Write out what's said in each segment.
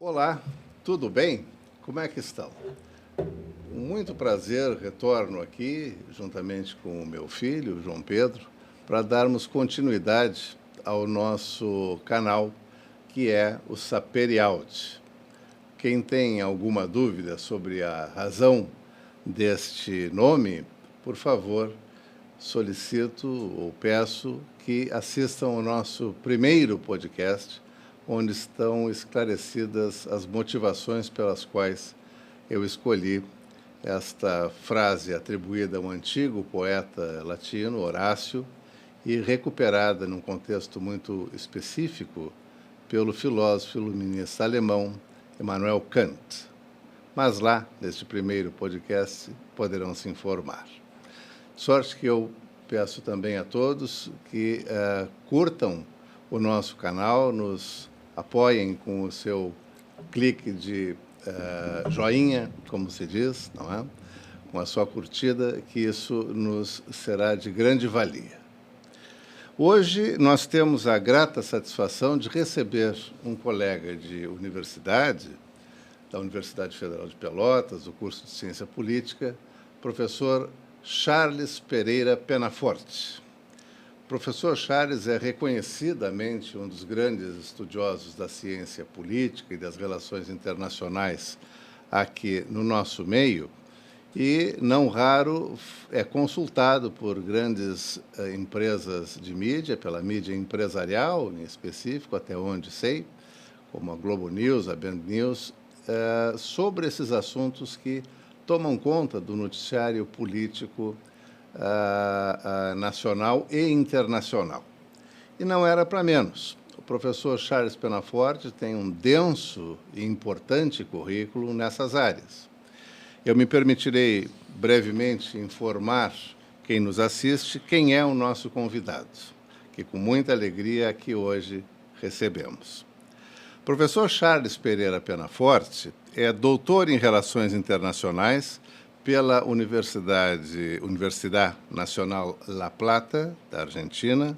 Olá, tudo bem? Como é que estão? Com muito prazer, retorno aqui, juntamente com o meu filho, João Pedro, para darmos continuidade ao nosso canal, que é o Saperiaude. Quem tem alguma dúvida sobre a razão deste nome, por favor, solicito ou peço que assistam ao nosso primeiro podcast, onde estão esclarecidas as motivações pelas quais eu escolhi esta frase atribuída a um antigo poeta latino, Horácio, e recuperada num contexto muito específico pelo filósofo iluminista alemão Immanuel Kant. Mas lá, neste primeiro podcast, poderão se informar. Sorte que eu peço também a todos que curtam o nosso canal, nos apoiem com o seu clique de joinha, como se diz, não é? Com a sua curtida, que isso nos será de grande valia. Hoje nós temos a grata satisfação de receber um colega de universidade, da Universidade Federal de Pelotas, do curso de Ciência Política, professor Charles Pereira Penaforte. O professor Charles é reconhecidamente um dos grandes estudiosos da ciência política e das relações internacionais aqui no nosso meio e, não raro, é consultado por grandes empresas de mídia, pela mídia empresarial em específico, até onde sei, como a Globo News, a Band News, sobre esses assuntos que tomam conta do noticiário político nacional e internacional. E não era para menos. O professor Charles Penaforte tem um denso e importante currículo nessas áreas. Eu me permitirei brevemente informar quem nos assiste quem é o nosso convidado, que com muita alegria aqui hoje recebemos. O professor Charles Pereira Penaforte é doutor em Relações Internacionais pela Universidade Nacional La Plata, da Argentina.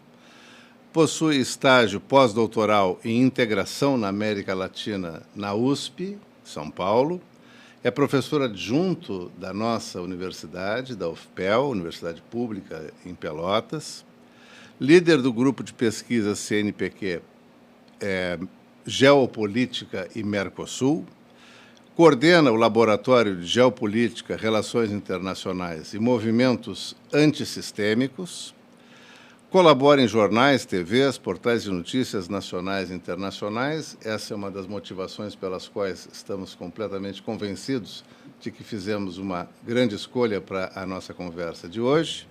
Possui estágio pós-doutoral em Integração na América Latina na USP, São Paulo. É professor adjunto da nossa universidade, da UFPEL, Universidade Pública em Pelotas. Líder do grupo de pesquisa CNPq Geopolítica e Mercosul. Coordena o Laboratório de Geopolítica, Relações Internacionais e Movimentos Antissistêmicos. Colabora em jornais, TVs, portais de notícias nacionais e internacionais. Essa é uma das motivações pelas quais estamos completamente convencidos de que fizemos uma grande escolha para a nossa conversa de hoje.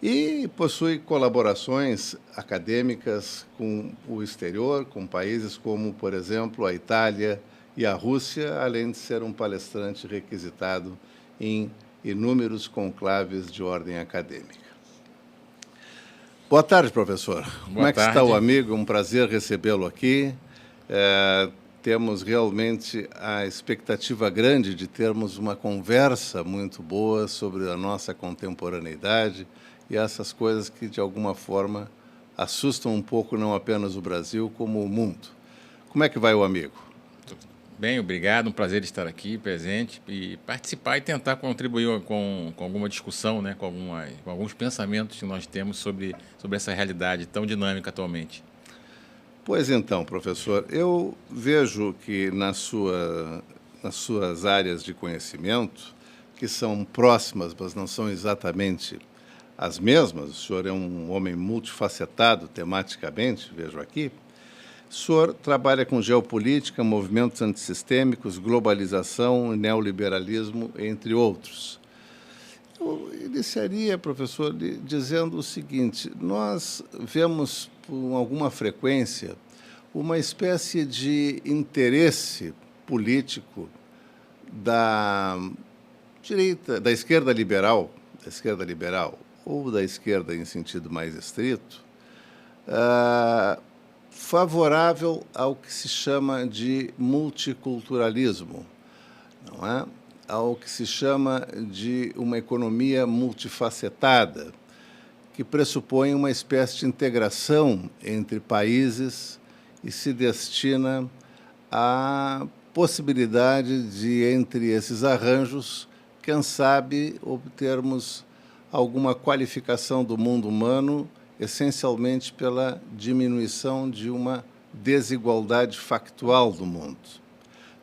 E possui colaborações acadêmicas com o exterior, com países como, por exemplo, a Itália e a Rússia, além de ser um palestrante requisitado em inúmeros conclaves de ordem acadêmica. Boa tarde, professor. Como é que está o amigo? É um prazer recebê-lo aqui. Temos realmente a expectativa grande de termos uma conversa muito boa sobre a nossa contemporaneidade e essas coisas que, de alguma forma, assustam um pouco não apenas o Brasil, como o mundo. Como é que vai o amigo? Bem, obrigado. Um prazer estar aqui, presente, e participar e tentar contribuir com alguma discussão, né, com alguns pensamentos que nós temos sobre essa realidade tão dinâmica atualmente. Pois então, professor, eu vejo que nas suas áreas de conhecimento, que são próximas, mas não são exatamente as mesmas, o senhor é um homem multifacetado tematicamente, vejo aqui. O senhor trabalha com geopolítica, movimentos antissistêmicos, globalização, neoliberalismo, entre outros. Eu iniciaria, professor, dizendo o seguinte: nós vemos com alguma frequência uma espécie de interesse político da direita, da esquerda liberal ou da esquerda em sentido mais estrito, favorável ao que se chama de multiculturalismo, não é? Ao que se chama de uma economia multifacetada, que pressupõe uma espécie de integração entre países e se destina a possibilidade de, entre esses arranjos, quem sabe, obtermos alguma qualificação do mundo humano, essencialmente pela diminuição de uma desigualdade factual do mundo.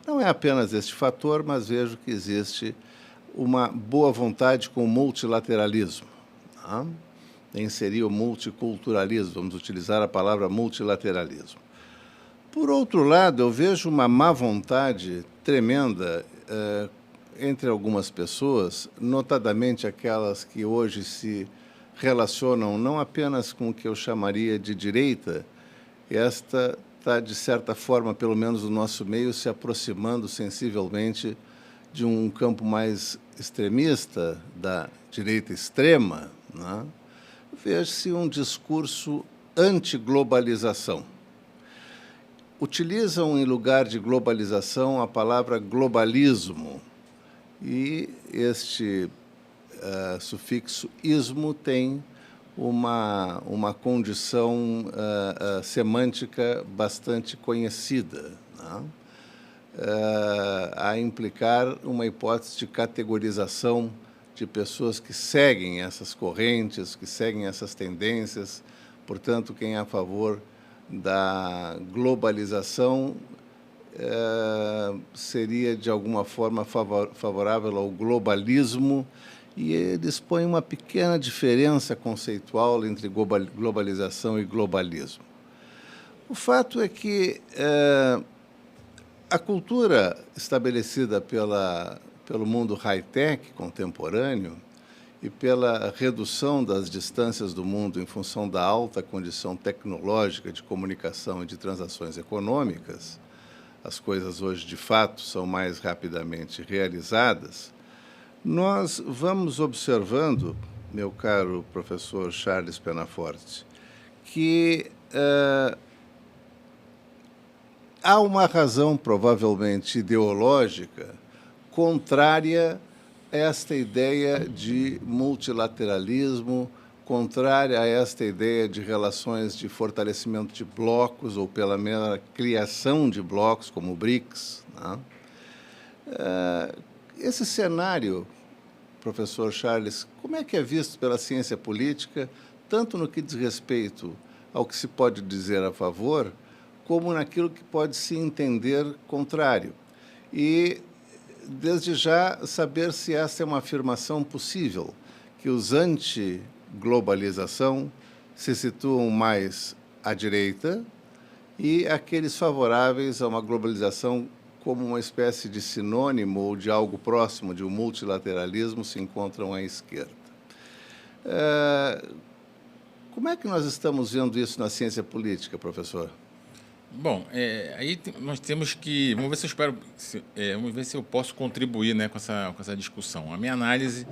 Não é apenas este fator, mas vejo que existe uma boa vontade com o multilateralismo. Tá? Inserir o multiculturalismo, vamos utilizar a palavra multilateralismo. Por outro lado, eu vejo uma má vontade tremenda entre algumas pessoas, notadamente aquelas que hoje se relacionam não apenas com o que eu chamaria de direita, esta está, de certa forma, pelo menos no nosso meio, se aproximando sensivelmente de um campo mais extremista, da direita extrema, né? Veja-se um discurso anti-globalização. Utilizam, em lugar de globalização, a palavra globalismo, e este sufixo ismo tem uma condição semântica bastante conhecida, né? A implicar uma hipótese de categorização de pessoas que seguem essas correntes, que seguem essas tendências. Portanto, quem é a favor da globalização seria, de alguma forma, favorável ao globalismo, e eles põem uma pequena diferença conceitual entre globalização e globalismo. O fato é que a cultura estabelecida pelo mundo high-tech contemporâneo e pela redução das distâncias do mundo em função da alta condição tecnológica de comunicação e de transações econômicas, as coisas hoje, de fato, são mais rapidamente realizadas, nós vamos observando, meu caro professor Charles Penaforte, que há uma razão, provavelmente ideológica, contrária a esta ideia de multilateralismo, contrária a esta ideia de relações de fortalecimento de blocos, ou pela mera criação de blocos, como o BRICS, né? Esse cenário, professor Charles, como é que é visto pela ciência política, tanto no que diz respeito ao que se pode dizer a favor, como naquilo que pode se entender contrário? E, desde já, saber se essa é uma afirmação possível, que os anti-globalização se situam mais à direita e aqueles favoráveis a uma globalização como uma espécie de sinônimo ou de algo próximo de um multilateralismo se encontram à esquerda. Como é que nós estamos vendo isso na ciência política, professor? Bom, aí nós temos que... Vamos ver se eu posso contribuir, né, com essa discussão. A minha análise,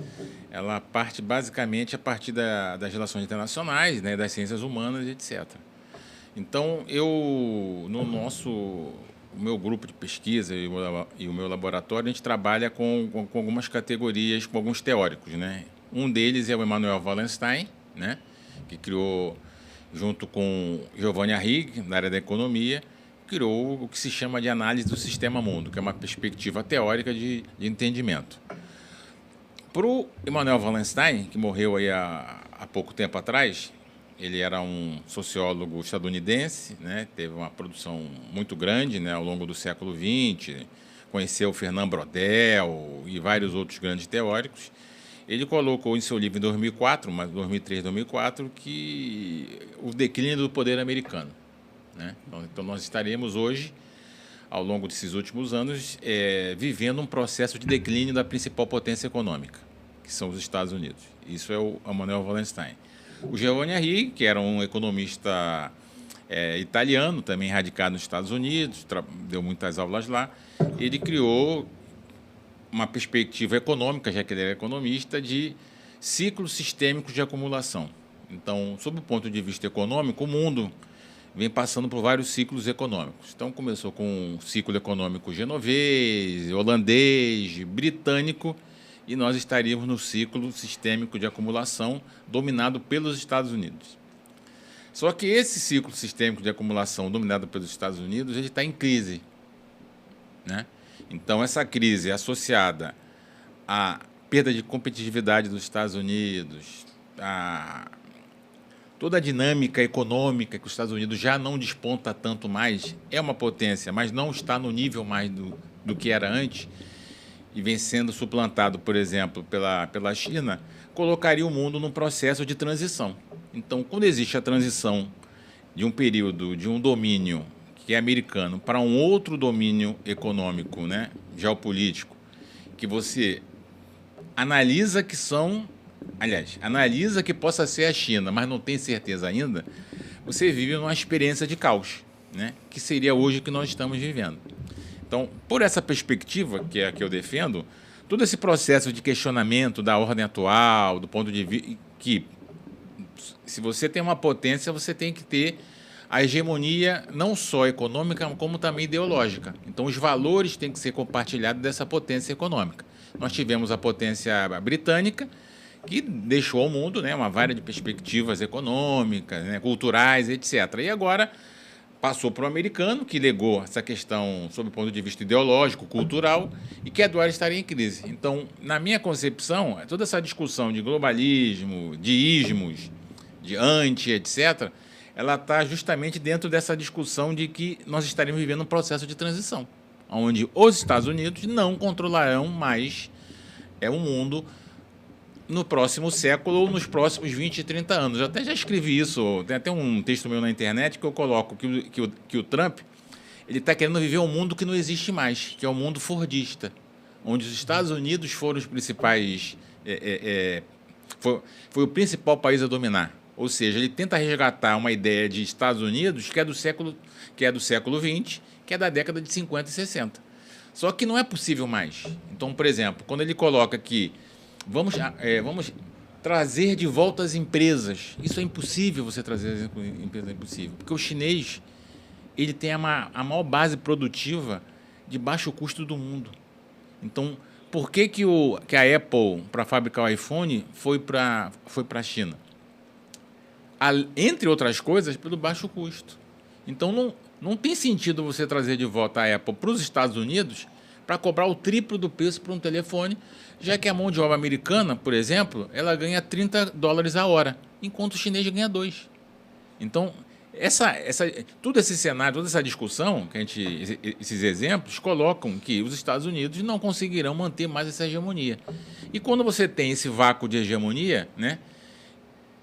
ela parte basicamente a partir das relações internacionais, né, das ciências humanas, etc. Então, o meu grupo de pesquisa e o meu laboratório, a gente trabalha com algumas categorias, com alguns teóricos, né? Um deles é o Emanuel Wallenstein, né, que criou, junto com Giovanni Arrighi, na área da economia, criou o que se chama de análise do sistema mundo, que é uma perspectiva teórica de entendimento. Para o Emanuel Wallenstein, que morreu aí há pouco tempo atrás, ele era um sociólogo estadunidense, né, teve uma produção muito grande, né, ao longo do século XX, conheceu Fernand Braudel e vários outros grandes teóricos. Ele colocou em seu livro em 2004, 2003, 2004, que o declínio do poder americano, né? Então, nós estaremos hoje, ao longo desses últimos anos, vivendo um processo de declínio da principal potência econômica, que são os Estados Unidos. Isso é o Emanuel Wallenstein. O Giovanni Arrighi, que era um economista italiano, também radicado nos Estados Unidos, deu muitas aulas lá, ele criou uma perspectiva econômica, já que ele era economista, de ciclos sistêmicos de acumulação. Então, sob o ponto de vista econômico, o mundo vem passando por vários ciclos econômicos. Então, começou com um ciclo econômico genovês, holandês, britânico, e nós estaríamos no ciclo sistêmico de acumulação dominado pelos Estados Unidos. Só que esse ciclo sistêmico de acumulação dominado pelos Estados Unidos, ele está em crise, né? Então, essa crise associada à perda de competitividade dos Estados Unidos, toda a dinâmica econômica que os Estados Unidos já não desponta tanto mais, é uma potência, mas não está no nível mais do que era antes, e vem sendo suplantado, por exemplo, pela China, colocaria o mundo num processo de transição. Então, quando existe a transição de um período, de um domínio que é americano para um outro domínio econômico, né, geopolítico, que você analisa que são, aliás, analisa que possa ser a China, mas não tem certeza ainda, você vive numa experiência de caos, né, que seria hoje o que nós estamos vivendo. Então, por essa perspectiva, que é a que eu defendo, todo esse processo de questionamento da ordem atual, do ponto de vista que, se você tem uma potência, você tem que ter a hegemonia não só econômica, como também ideológica. Então, os valores têm que ser compartilhados dessa potência econômica. Nós tivemos a potência britânica, que deixou ao mundo, né, uma vária de perspectivas econômicas, né, culturais, etc. E agora passou para o americano, que legou essa questão sob o ponto de vista ideológico, cultural, e que agora estaria em crise. Então, na minha concepção, toda essa discussão de globalismo, de ismos, de anti, etc., ela está justamente dentro dessa discussão de que nós estaremos vivendo um processo de transição, onde os Estados Unidos não controlarão mais o mundo no próximo século ou nos próximos 20, 30 anos. Eu até já escrevi isso, tem até um texto meu na internet que eu coloco que o Trump ele está querendo viver um mundo que não existe mais, que é o mundo fordista, onde os Estados Unidos foram os principais... foi o principal país a dominar. Ou seja, ele tenta resgatar uma ideia de Estados Unidos que é do século XX, que é da década de 50 e 60. Só que não é possível mais. Então, por exemplo, quando ele coloca que vamos trazer de volta as empresas, isso é impossível, você trazer as empresas, é impossível, porque o chinês ele tem a maior base produtiva de baixo custo do mundo. Então, por que a Apple, para fabricar o iPhone, foi para a China? Entre outras coisas, pelo baixo custo. Então, não tem sentido você trazer de volta a Apple para os Estados Unidos para cobrar o triplo do preço por um telefone, já que a mão de obra americana, por exemplo, ela ganha $30 a hora, enquanto o chinês ganha 2. Então, todo esse cenário, toda essa discussão, esses exemplos, colocam que os Estados Unidos não conseguirão manter mais essa hegemonia. E quando você tem esse vácuo de hegemonia, né,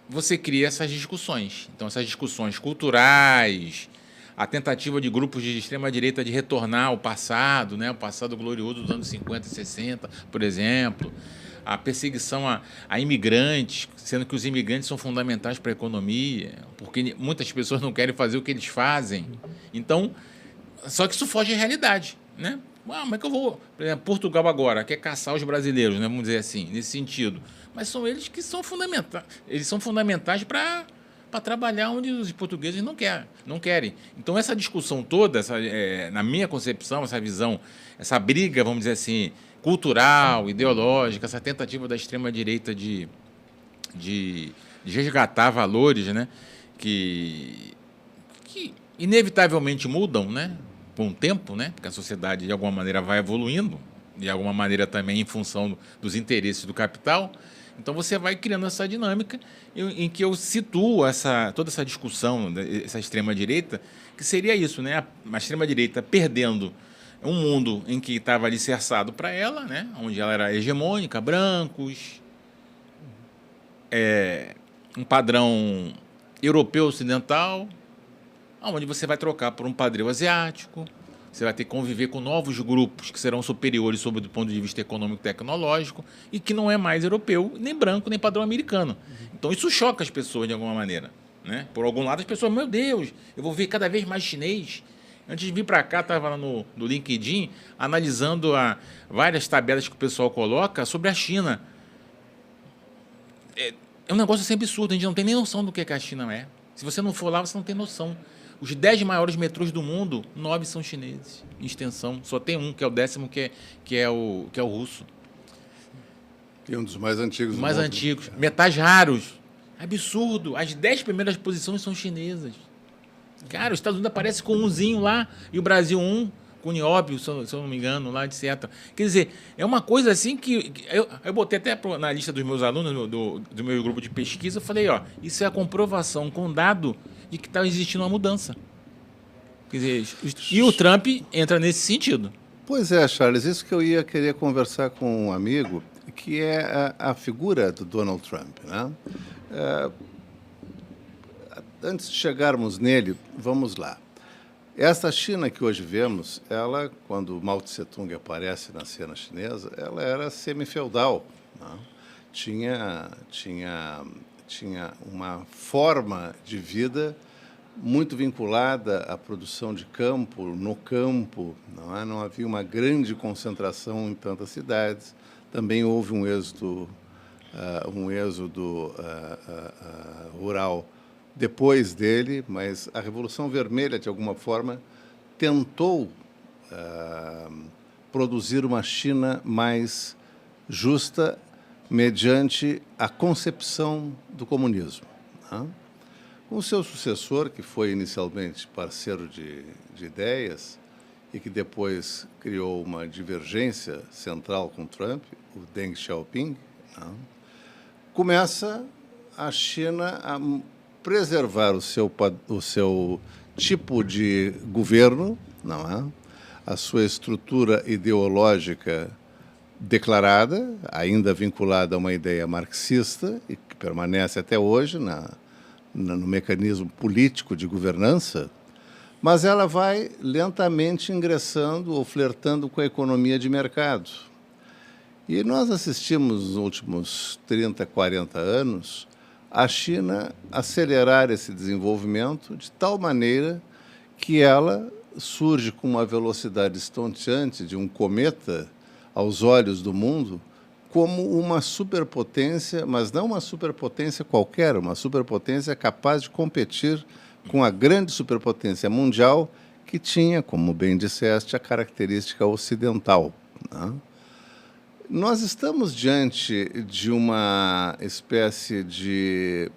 você cria essas discussões. Então, essas discussões culturais, a tentativa de grupos de extrema-direita de retornar ao passado, né, o passado glorioso dos anos 50 e 60, por exemplo, a perseguição a imigrantes, sendo que os imigrantes são fundamentais para a economia, porque muitas pessoas não querem fazer o que eles fazem. Então, só que isso foge à realidade, né? Como é que eu vou... Por exemplo, Portugal agora quer caçar os brasileiros, né, vamos dizer assim, nesse sentido. Mas são eles que são fundamentais. Eles são fundamentais para trabalhar onde os portugueses não querem. Então, essa discussão toda, na minha concepção, essa visão, essa briga, vamos dizer assim, cultural, ideológica, essa tentativa da extrema-direita de resgatar valores, né, que inevitavelmente mudam, né, com o tempo, né, porque a sociedade, de alguma maneira, vai evoluindo, de alguma maneira também em função dos interesses do capital. Então, você vai criando essa dinâmica em que eu situo toda essa discussão, essa extrema-direita, que seria isso, né? A extrema-direita perdendo um mundo em que estava alicerçado para ela, né? Onde ela era hegemônica, brancos, um padrão europeu ocidental, onde você vai trocar por um padrão asiático. Você vai ter que conviver com novos grupos que serão superiores sob o ponto de vista econômico e tecnológico e que não é mais europeu, nem branco, nem padrão americano. Então, isso choca as pessoas de alguma maneira, né? Por algum lado, as pessoas, meu Deus, eu vou ver cada vez mais chinês. Antes de vir para cá, estava lá no LinkedIn analisando várias tabelas que o pessoal coloca sobre a China. É um negócio assim absurdo, a gente não tem nem noção do que a China é. Se você não for lá, você não tem noção. Os 10 maiores metrôs do mundo, 9 são chineses, em extensão. Só tem um, que é o 10º, que é o russo. E um dos mais antigos do mundo. Mais antigos. Metais raros. Absurdo. As 10 primeiras posições são chinesas. Cara, os Estados Unidos aparece com umzinho lá, e o Brasil 1. com nióbio, se eu não me engano, lá, etc. Quer dizer, é uma coisa assim que eu botei até na lista dos meus alunos, do meu grupo de pesquisa, eu falei, ó, isso é a comprovação com dado de que está existindo uma mudança. Quer dizer, e o Trump entra nesse sentido. Pois é, Charles, isso que eu ia querer conversar com um amigo, que é a figura do Donald Trump, né? Antes de chegarmos nele, vamos lá. Essa China que hoje vemos, ela, quando Mao Tse-tung aparece na cena chinesa, ela era semi-feudal, né? Tinha uma forma de vida muito vinculada à produção de campo, no campo, não havia uma grande concentração em tantas cidades. Também houve um êxodo rural depois dele, mas a Revolução Vermelha, de alguma forma, tentou produzir uma China mais justa mediante a concepção do comunismo, né? Com o seu sucessor, que foi inicialmente parceiro de ideias e que depois criou uma divergência central com Trump, o Deng Xiaoping, né? Começa a China a preservar o seu tipo de governo, não é? A sua estrutura ideológica declarada, ainda vinculada a uma ideia marxista, e que permanece até hoje no mecanismo político de governança, mas ela vai lentamente ingressando ou flertando com a economia de mercado. E nós assistimos nos últimos 30, 40 anos a China acelerar esse desenvolvimento de tal maneira que ela surge com uma velocidade estonteante de um cometa aos olhos do mundo, como uma superpotência, mas não uma superpotência qualquer, uma superpotência capaz de competir com a grande superpotência mundial que tinha, como bem disseste, a característica ocidental, né? Nós estamos diante de uma espécie de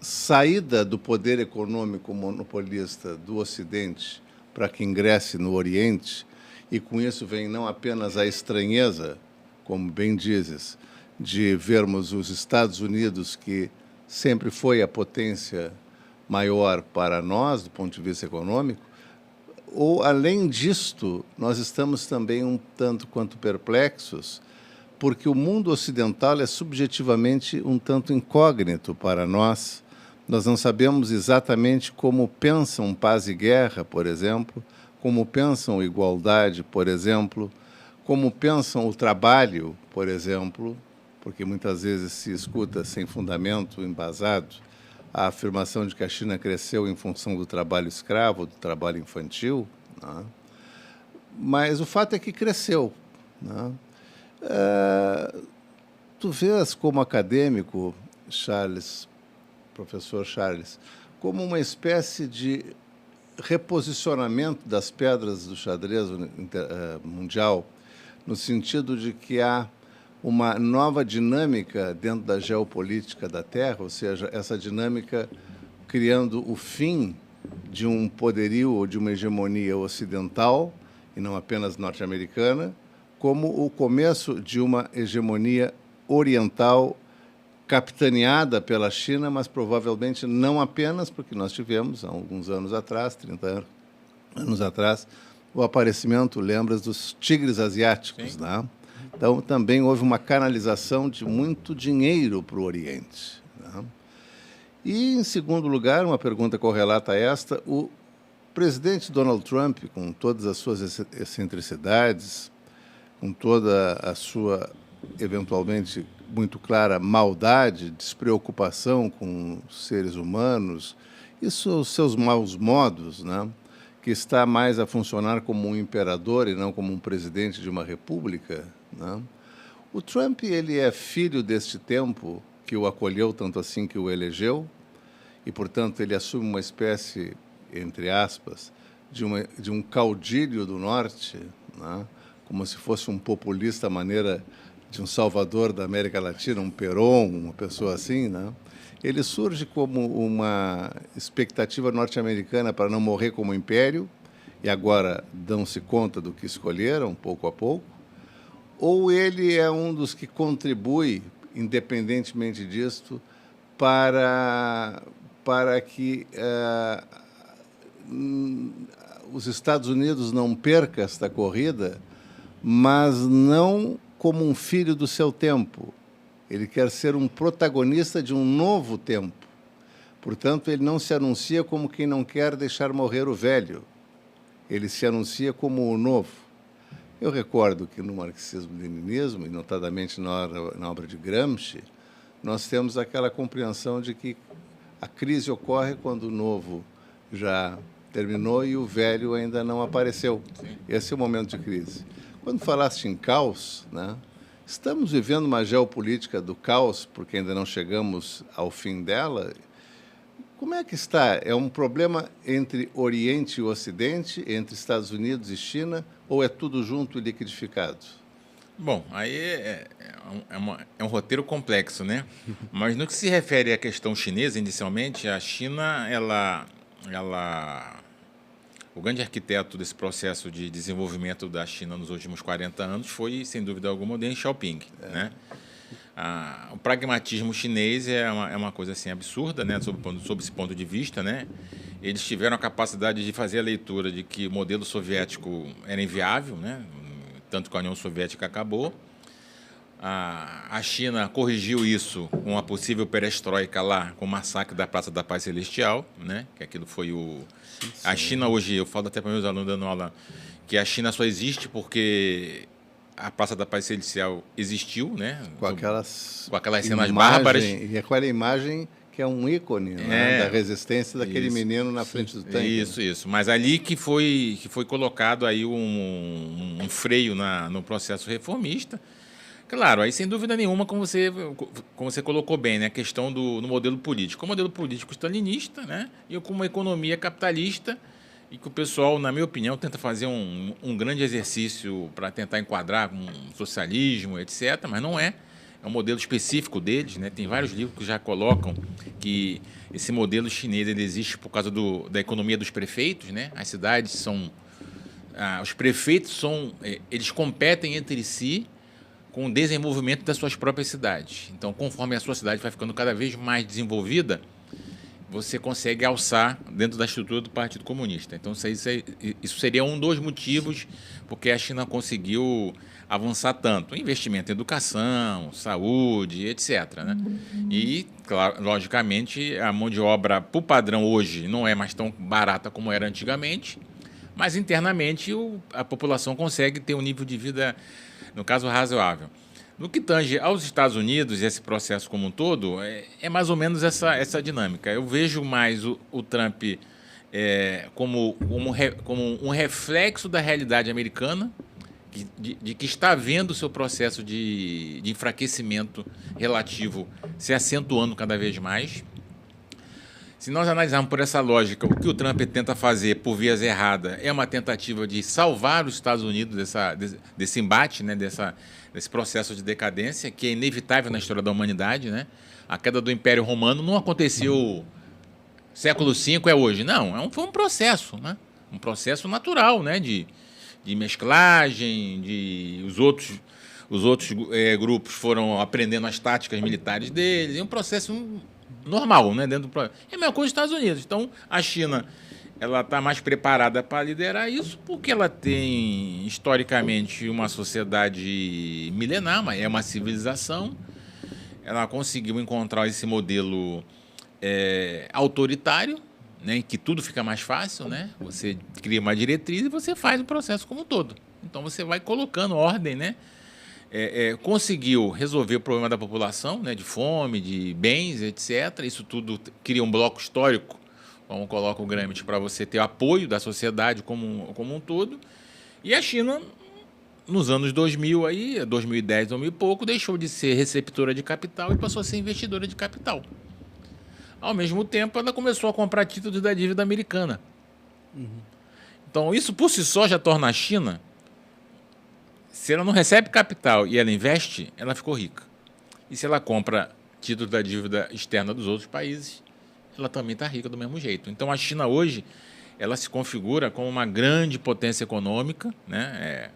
saída do poder econômico monopolista do Ocidente para que ingresse no Oriente, e com isso vem não apenas a estranheza, como bem dizes, de vermos os Estados Unidos, que sempre foi a potência maior para nós, do ponto de vista econômico, ou, além disto, nós estamos também um tanto quanto perplexos, porque o mundo ocidental é subjetivamente um tanto incógnito para nós. Nós não sabemos exatamente como pensam paz e guerra, por exemplo, como pensam igualdade, por exemplo, como pensam o trabalho, por exemplo, porque muitas vezes se escuta sem fundamento embasado a afirmação de que a China cresceu em função do trabalho escravo, do trabalho infantil, né? Mas o fato é que cresceu, né? Tu vês como acadêmico, Charles, professor Charles, como uma espécie de reposicionamento das pedras do xadrez mundial, no sentido de que há uma nova dinâmica dentro da geopolítica da Terra, ou seja, essa dinâmica criando o fim de um poderio ou de uma hegemonia ocidental, e não apenas norte-americana, como o começo de uma hegemonia oriental capitaneada pela China, mas provavelmente não apenas, porque nós tivemos, há alguns anos atrás, 30 anos atrás, o aparecimento, lembras, dos tigres asiáticos, né? Então, também houve uma canalização de muito dinheiro para o Oriente, né? E, em segundo lugar, uma pergunta correlata a esta, o presidente Donald Trump, com todas as suas excentricidades, com toda a sua, eventualmente, muito clara maldade, despreocupação com os seres humanos, isso os seus maus modos, né? Que está mais a funcionar como um imperador e não como um presidente de uma república, né? O Trump, ele é filho deste tempo que o acolheu, tanto assim que o elegeu, e, portanto, ele assume uma espécie, entre aspas, de um caudilho do norte, né? Como se fosse um populista à maneira de um salvador da América Latina, um Perón, uma pessoa assim, né? Ele surge como uma expectativa norte-americana para não morrer como império, e agora dão-se conta do que escolheram, pouco a pouco, ou ele é um dos que contribui, independentemente disto, para que os Estados Unidos não percam esta corrida, mas não como um filho do seu tempo. Ele quer ser um protagonista de um novo tempo. Portanto, ele não se anuncia como quem não quer deixar morrer o velho. Ele se anuncia como o novo. Eu recordo que no marxismo-leninismo, e notadamente na obra de Gramsci, nós temos aquela compreensão de que a crise ocorre quando o novo já terminou e o velho ainda não apareceu. Sim. Esse é o momento de crise. Quando falaste em caos, né, estamos vivendo uma geopolítica do caos, porque ainda não chegamos ao fim dela. Como é que está? É um problema entre Oriente e Ocidente, entre Estados Unidos e China, ou é tudo junto e liquidificado? Bom, aí é um roteiro complexo, né? Mas no que se refere à questão chinesa, inicialmente, a China, o grande arquiteto desse processo de desenvolvimento da China nos últimos 40 anos foi, sem dúvida alguma, o Deng Xiaoping, né? O pragmatismo chinês é uma coisa assim absurda, né? Sob esse ponto de vista, né? Eles tiveram a capacidade de fazer a leitura de que o modelo soviético era inviável, né? Tanto que a União Soviética acabou. A China corrigiu isso com a possível perestroika lá, com o massacre da Praça da Paz Celestial, né? Que aquilo foi o... A China hoje, eu falo até para meus alunos dando aula, que a China só existe porque a Praça da Paz Celestial existiu, né? Com aquelas cenas bárbaras. E aquela imagem que é um ícone, né, da resistência daquele menino na frente do tanque. Isso. Mas ali que foi colocado aí um freio no processo reformista. Claro, aí sem dúvida nenhuma, como você colocou bem, né, a questão do modelo político. O modelo político stalinista, né, e com uma economia capitalista, e que o pessoal, na minha opinião, tenta fazer um grande exercício para tentar enquadrar com socialismo, etc., mas não é. É um modelo específico deles, né? Tem vários livros que já colocam que esse modelo chinês ele existe por causa da economia dos prefeitos, né? As cidades são... os prefeitos eles competem entre si com o desenvolvimento das suas próprias cidades. Então, conforme a sua cidade vai ficando cada vez mais desenvolvida, você consegue alçar dentro da estrutura do Partido Comunista. Então, isso seria um dos motivos porque a China conseguiu avançar tanto. Investimento em educação, saúde, etc., né? E, claro, logicamente, a mão de obra, por padrão, hoje, não é mais tão barata como era antigamente, mas internamente a população consegue ter um nível de vida, no caso, razoável. No que tange aos Estados Unidos e esse processo como um todo, é mais ou menos essa dinâmica. Eu vejo mais o Trump como um reflexo da realidade americana, de que está vendo o seu processo de enfraquecimento relativo se acentuando cada vez mais. Se nós analisarmos por essa lógica, o que o Trump tenta fazer por vias erradas é uma tentativa de salvar os Estados Unidos desse embate, né, desse processo de decadência, que é inevitável na história da humanidade, né? A queda do Império Romano não aconteceu século V, é hoje. Não, foi um processo, né? Um processo natural, né? De mesclagem, os outros grupos foram aprendendo as táticas militares deles, é um processo normal, né? É a mesma coisa dos Estados Unidos. Então, a China ela está mais preparada para liderar isso porque ela tem, historicamente, uma sociedade milenar, mas é uma civilização. Ela conseguiu encontrar esse modelo autoritário, né, em que tudo fica mais fácil, né? Você cria uma diretriz e você faz o processo como um todo. Então, você vai colocando ordem, né? Conseguiu resolver o problema da população, né, de fome, de bens, etc. Isso tudo cria um bloco histórico, como coloca o Gramsci, para você ter apoio da sociedade como um todo. E a China, nos anos 2000, 2010, 2000 e pouco, deixou de ser receptora de capital e passou a ser investidora de capital. Ao mesmo tempo, ela começou a comprar títulos da dívida americana. Então, isso por si só já torna a China, se ela não recebe capital e ela investe, ela ficou rica. E se ela compra títulos da dívida externa dos outros países, ela também está rica do mesmo jeito. Então, a China hoje, ela se configura como uma grande potência econômica, né?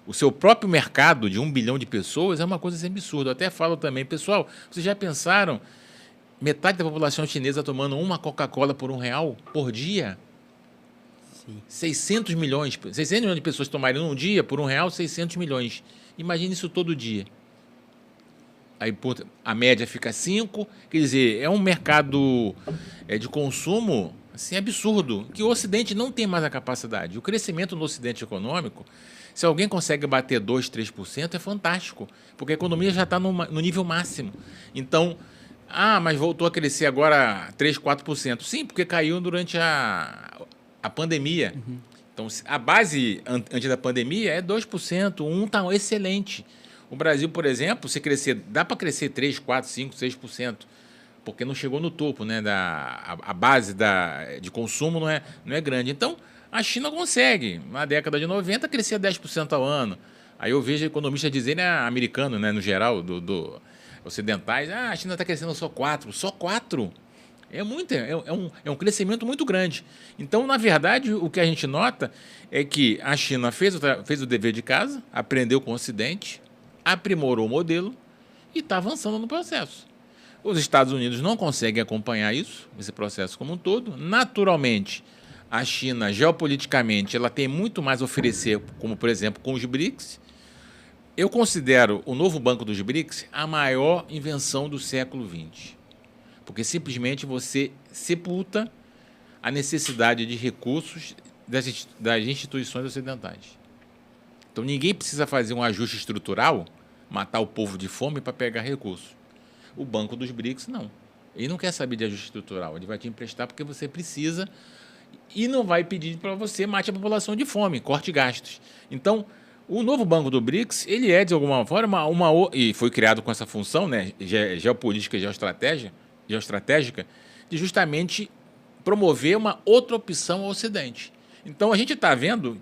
O seu próprio mercado de 1 bilhão de pessoas é uma coisa assim, absurda. Eu até falo também, pessoal, vocês já pensaram metade da população chinesa tomando uma Coca-Cola por R$ 1 por dia? Sim. 600 milhões de pessoas tomariam um dia por R$ 1, 600 milhões. Imagine isso todo dia. Aí a média fica 5, quer dizer, é um mercado de consumo assim, absurdo, que o Ocidente não tem mais a capacidade. O crescimento no Ocidente econômico, se alguém consegue bater 2%, 3%, é fantástico, porque a economia já está no nível máximo. Então, mas voltou a crescer agora 3%, 4%. Sim, porque caiu durante a pandemia. Uhum. Então, a base antes da pandemia é 2%, 1% está excelente. O Brasil, por exemplo, se crescer, dá para crescer 3%, 4%, 5%, 6%, porque não chegou no topo, né? A base de consumo não é grande. Então, a China consegue, na década de 90, crescer 10% ao ano. Aí eu vejo economistas dizerem, americanos, né, no geral, ocidentais, a China está crescendo só 4%. Só 4%? É um crescimento muito grande. Então, na verdade, o que a gente nota é que a China fez o dever de casa, aprendeu com o Ocidente, aprimorou o modelo e está avançando no processo. Os Estados Unidos não conseguem acompanhar esse processo como um todo. Naturalmente, a China, geopoliticamente, ela tem muito mais a oferecer, como, por exemplo, com os BRICS. Eu considero o novo Banco dos BRICS a maior invenção do século XX, porque simplesmente você sepulta a necessidade de recursos das instituições ocidentais. Então, ninguém precisa fazer um ajuste estrutural, matar o povo de fome para pegar recursos. O Banco dos BRICS, não. Ele não quer saber de ajuste estrutural. Ele vai te emprestar porque você precisa e não vai pedir para você mate a população de fome, corte gastos. Então, o novo Banco do BRICS, ele é, de alguma forma, e foi criado com essa função, né, geopolítica e geoestratégica, de justamente promover uma outra opção ao Ocidente. Então, a gente está vendo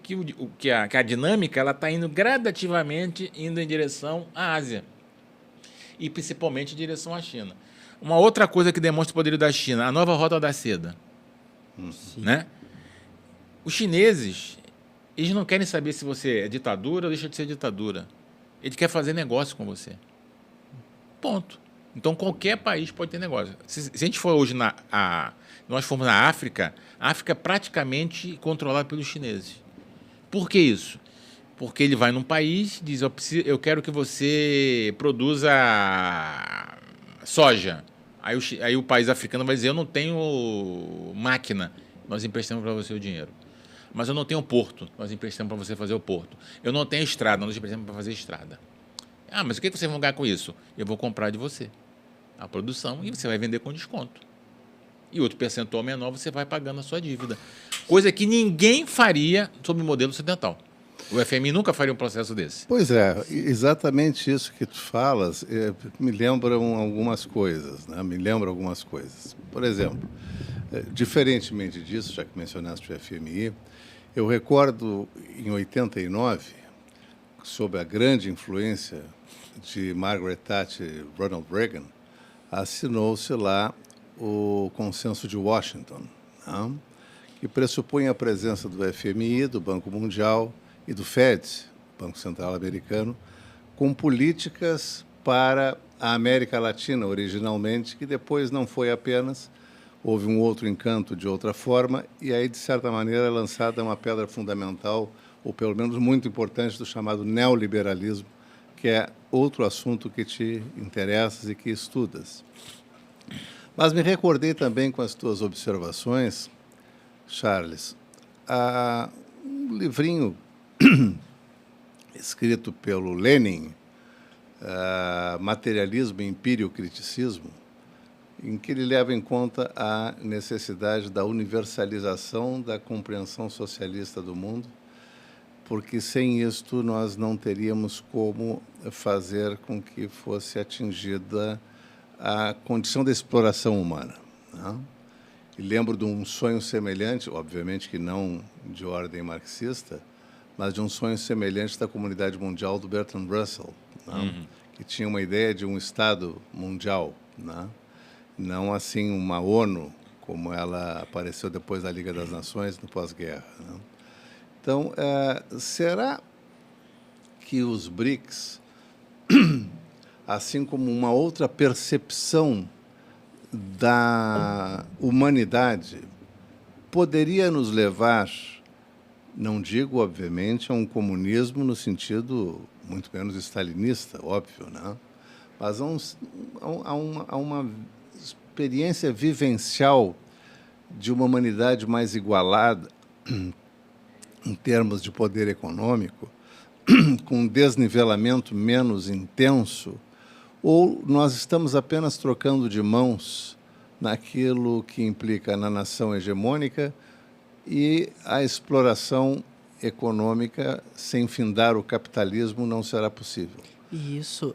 que a dinâmica está indo gradativamente em direção à Ásia e principalmente em direção à China. Uma outra coisa que demonstra o poderio da China, a nova Rota da Seda. Né? Os chineses, eles não querem saber se você é ditadura ou deixa de ser ditadura. Ele quer fazer negócio com você. Ponto. Então, qualquer país pode ter negócio. Se a gente for hoje nós formos na África, a África é praticamente controlada pelos chineses. Por que isso? Porque ele vai num país e diz, eu quero que você produza soja. Aí o país africano vai dizer, eu não tenho máquina, nós emprestamos para você o dinheiro. Mas eu não tenho porto, nós emprestamos para você fazer o porto. Eu não tenho estrada, nós emprestamos para fazer estrada. Mas o que vocês vão ganhar com isso? Eu vou comprar de você a produção e você vai vender com desconto. E outro percentual menor você vai pagando a sua dívida. Coisa que ninguém faria sob o modelo ocidental. O FMI nunca faria um processo desse. Pois é, exatamente isso que tu falas me lembram algumas coisas, né? Por exemplo, diferentemente disso, já que mencionaste o FMI, eu recordo em 89, sob a grande influência de Margaret Thatcher e Ronald Reagan, assinou-se lá o Consenso de Washington, né? Que pressupõe a presença do FMI, do Banco Mundial e do FED, Banco Central Americano, com políticas para a América Latina, originalmente, que depois não foi apenas, houve um outro encanto de outra forma, e aí, de certa maneira, é lançada uma pedra fundamental, ou pelo menos muito importante, do chamado neoliberalismo, que é outro assunto que te interessas e que estudas. Mas me recordei também com as tuas observações, Charles, um livrinho escrito pelo Lenin, Materialismo e Empiriocriticismo, em que ele leva em conta a necessidade da universalização da compreensão socialista do mundo, porque sem isto nós não teríamos como fazer com que fosse atingida a condição da exploração humana, né? E lembro de um sonho semelhante, obviamente que não de ordem marxista, mas de um sonho semelhante da comunidade mundial do Bertrand Russell, né? Que tinha uma ideia de um Estado mundial, né? Não assim uma ONU, como ela apareceu depois da Liga das Nações no pós-guerra, né? Então, será que os BRICS, assim como uma outra percepção da humanidade, poderia nos levar, não digo, obviamente, a um comunismo no sentido muito menos stalinista, óbvio, né? Mas a uma experiência vivencial de uma humanidade mais igualada em termos de poder econômico, com um desnivelamento menos intenso, ou nós estamos apenas trocando de mãos naquilo que implica na nação hegemônica e a exploração econômica sem findar o capitalismo não será possível? E isso,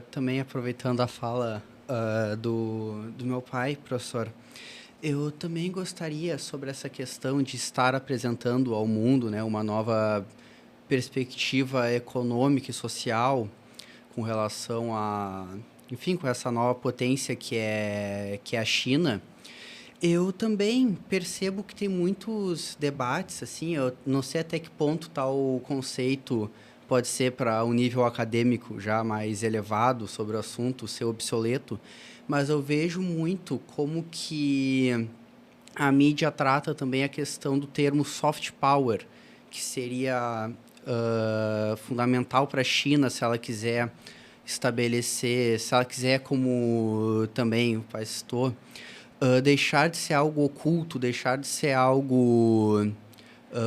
também aproveitando a fala do meu pai, professor, eu também gostaria, sobre essa questão de estar apresentando ao mundo, né, uma nova perspectiva econômica e social com relação a, enfim, com essa nova potência que é a China. Eu também percebo que tem muitos debates, assim, eu não sei até que ponto tal conceito pode ser para um nível acadêmico já mais elevado sobre o assunto, ser obsoleto, mas eu vejo muito como que a mídia trata também a questão do termo soft power, que seria fundamental para a China se ela quiser estabelecer, se ela quiser, como também o pai citou, deixar de ser algo oculto, deixar de ser algo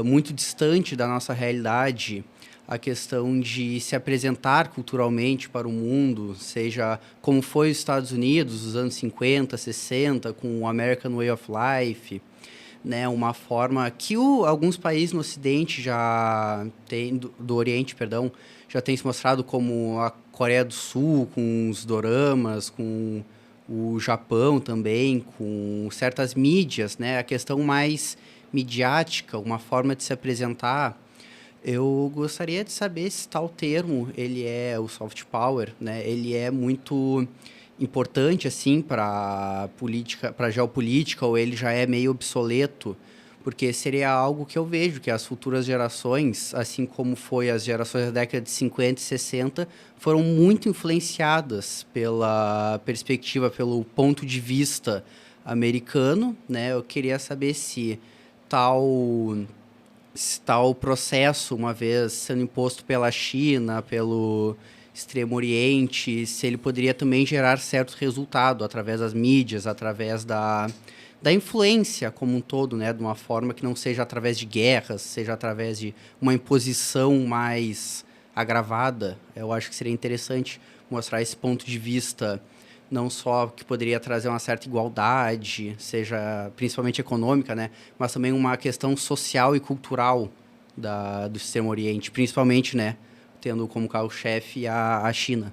muito distante da nossa realidade, a questão de se apresentar culturalmente para o mundo, seja como foi os Estados Unidos nos anos 50, 60, com o American Way of Life, né, uma forma que alguns países no Ocidente já tem, do Oriente, perdão, já tem se mostrado, como a Coreia do Sul, com os doramas, com o Japão também, com certas mídias, né, a questão mais midiática, uma forma de se apresentar. Eu gostaria de saber se tal termo, ele é o soft power, né? Ele é muito importante assim para política, para geopolítica, ou ele já é meio obsoleto, porque seria algo que eu vejo que as futuras gerações, assim como foi as gerações da década de 50 e 60, foram muito influenciadas pela perspectiva, pelo ponto de vista americano, né? Eu queria saber se tal processo, uma vez sendo imposto pela China, pelo Extremo Oriente, se ele poderia também gerar certo resultado através das mídias, através da influência como um todo, né, de uma forma que não seja através de guerras, seja através de uma imposição mais agravada. Eu acho que seria interessante mostrar esse ponto de vista, não só que poderia trazer uma certa igualdade, seja principalmente econômica, né, mas também uma questão social e cultural do Extremo Oriente, principalmente, né, tendo como carro-chefe a China.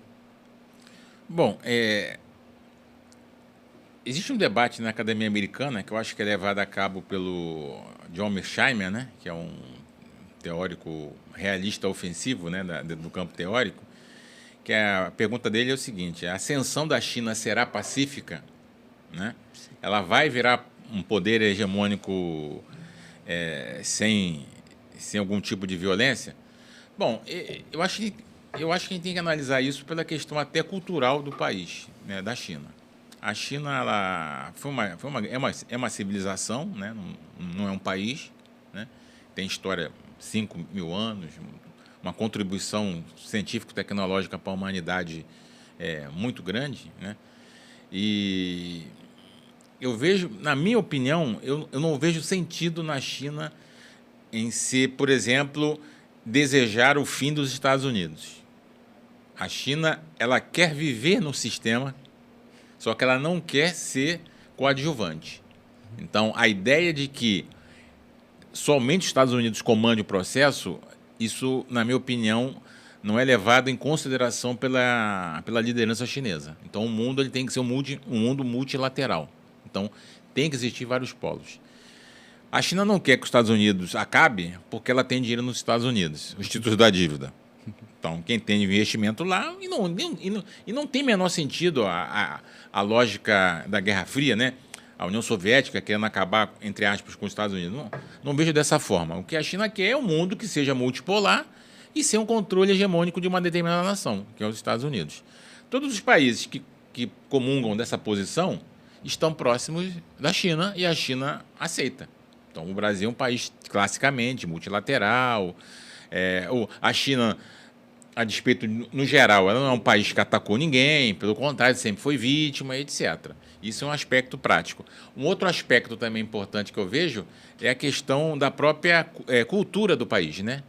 Bom, existe um debate na academia americana que eu acho que é levado a cabo pelo John Mearsheimer, né, que é um teórico realista ofensivo, né, do campo teórico, que a pergunta dele é o seguinte: a ascensão da China será pacífica, né? Ela vai virar um poder hegemônico sem algum tipo de violência? Bom, eu acho que a gente tem que analisar isso pela questão até cultural do país, né, da China. A China ela é uma civilização, né, não é um país, né, tem história 5.000 anos, uma contribuição científico-tecnológica para a humanidade muito grande, né? E eu vejo, na minha opinião, eu não vejo sentido na China em ser, por exemplo, desejar o fim dos Estados Unidos. A China, ela quer viver no sistema, só que ela não quer ser coadjuvante. Então, a ideia de que somente os Estados Unidos comande o processo, isso, na minha opinião, não é levado em consideração pela liderança chinesa. Então, o mundo ele tem que ser um mundo multilateral. Então, tem que existir vários polos. A China não quer que os Estados Unidos acabe porque ela tem dinheiro nos Estados Unidos, os títulos da dívida. Então, quem tem investimento lá, e não tem menor sentido a lógica da Guerra Fria, né? A União Soviética querendo acabar, entre aspas, com os Estados Unidos. Não vejo dessa forma. O que a China quer é um mundo que seja multipolar e sem um controle hegemônico de uma determinada nação, que é os Estados Unidos. Todos os países que comungam dessa posição estão próximos da China e a China aceita. Então, o Brasil é um país classicamente multilateral. A China, a despeito, no geral, ela não é um país que atacou ninguém, pelo contrário, sempre foi vítima, etc. Isso é um aspecto prático. Um outro aspecto também importante que eu vejo é a questão da própria cultura do país, né?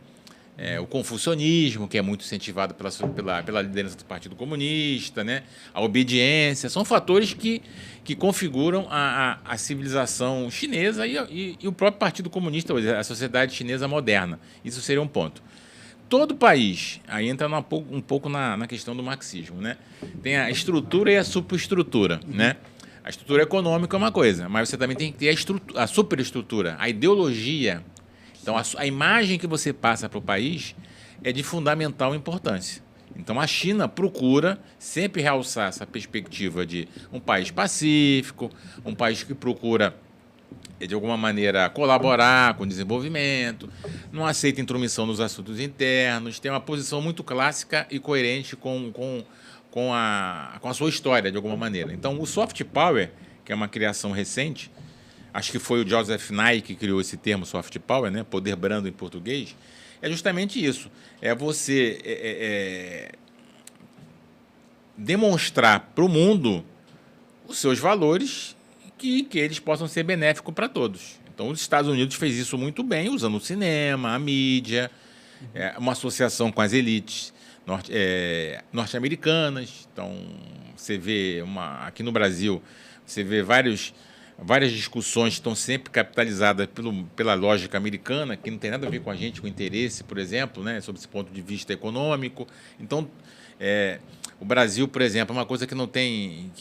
O confucionismo, que é muito incentivado pela liderança do Partido Comunista, né? A obediência, são fatores que configuram a civilização chinesa e o próprio Partido Comunista, a sociedade chinesa moderna. Isso seria um ponto. Todo país, aí entra um pouco na questão do marxismo, né? Tem a estrutura e a superestrutura, né? A estrutura econômica é uma coisa, mas você também tem que ter a superestrutura, a ideologia. Então, a imagem que você passa para o país é de fundamental importância. Então, a China procura sempre realçar essa perspectiva de um país pacífico, um país que procura, de alguma maneira, colaborar com o desenvolvimento, não aceita intromissão nos assuntos internos, tem uma posição muito clássica e coerente com a sua história, de alguma maneira. Então, o soft power, que é uma criação recente, acho que foi o Joseph Nye que criou esse termo soft power, né? Poder brando em português, é justamente isso. É você demonstrar para o mundo os seus valores que eles possam ser benéficos para todos. Então, os Estados Unidos fez isso muito bem, usando o cinema, a mídia, uma associação com as elites norte-americanas. Então, você vê aqui no Brasil, você vê várias discussões que estão sempre capitalizadas pela lógica americana, que não tem nada a ver com a gente, com interesse, por exemplo, né, sob esse ponto de vista econômico. Então, o Brasil, por exemplo, é uma coisa que não tem...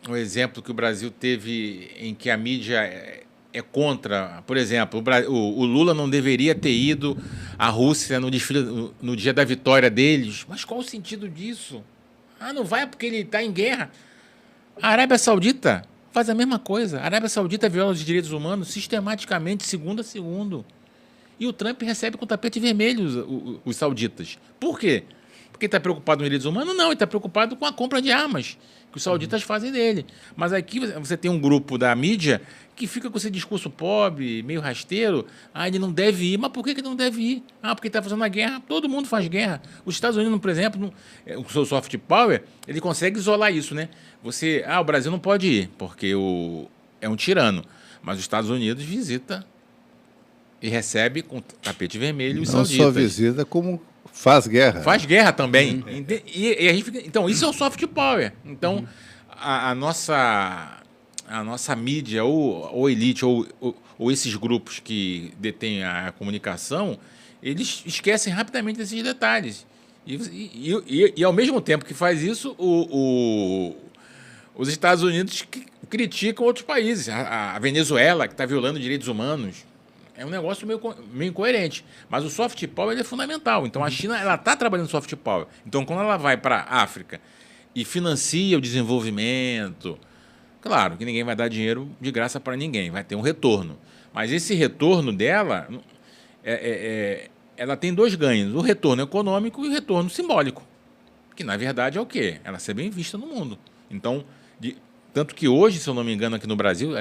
Um exemplo que o Brasil teve em que a mídia é contra, por exemplo, o Lula não deveria ter ido à Rússia no desfile, no dia da vitória deles. Mas qual o sentido disso? Não vai porque ele está em guerra. A Arábia Saudita faz a mesma coisa. A Arábia Saudita viola os direitos humanos sistematicamente, segundo a segundo. E o Trump recebe com tapete vermelho os sauditas. Por quê? Porque ele está preocupado com os direitos humanos? Não, ele está preocupado com a compra de armas que os sauditas fazem dele. Mas aqui você tem um grupo da mídia que fica com esse discurso pobre, meio rasteiro. Ele não deve ir. Mas por que ele não deve ir? Porque ele está fazendo a guerra. Todo mundo faz guerra. Os Estados Unidos, por exemplo, o seu soft power, ele consegue isolar isso, né? O Brasil não pode ir, porque é um tirano. Mas os Estados Unidos visita e recebe com tapete vermelho os sauditas. Não só visita, como faz guerra. Faz guerra também. E a gente então, isso é o soft power. Então, a nossa mídia, ou elite, ou esses grupos que detêm a comunicação, eles esquecem rapidamente desses detalhes. E ao mesmo tempo que faz isso, os Estados Unidos criticam outros países. A Venezuela, que está violando direitos humanos. É um negócio meio incoerente. Mas o soft power é fundamental. Então, a China está trabalhando soft power. Então, quando ela vai para a África e financia o desenvolvimento, claro que ninguém vai dar dinheiro de graça para ninguém, vai ter um retorno. Mas esse retorno dela, ela tem dois ganhos: o retorno econômico e o retorno simbólico, que, na verdade, é o quê? Ela ser bem vista no mundo. Então, tanto que hoje, se eu não me engano, aqui no Brasil...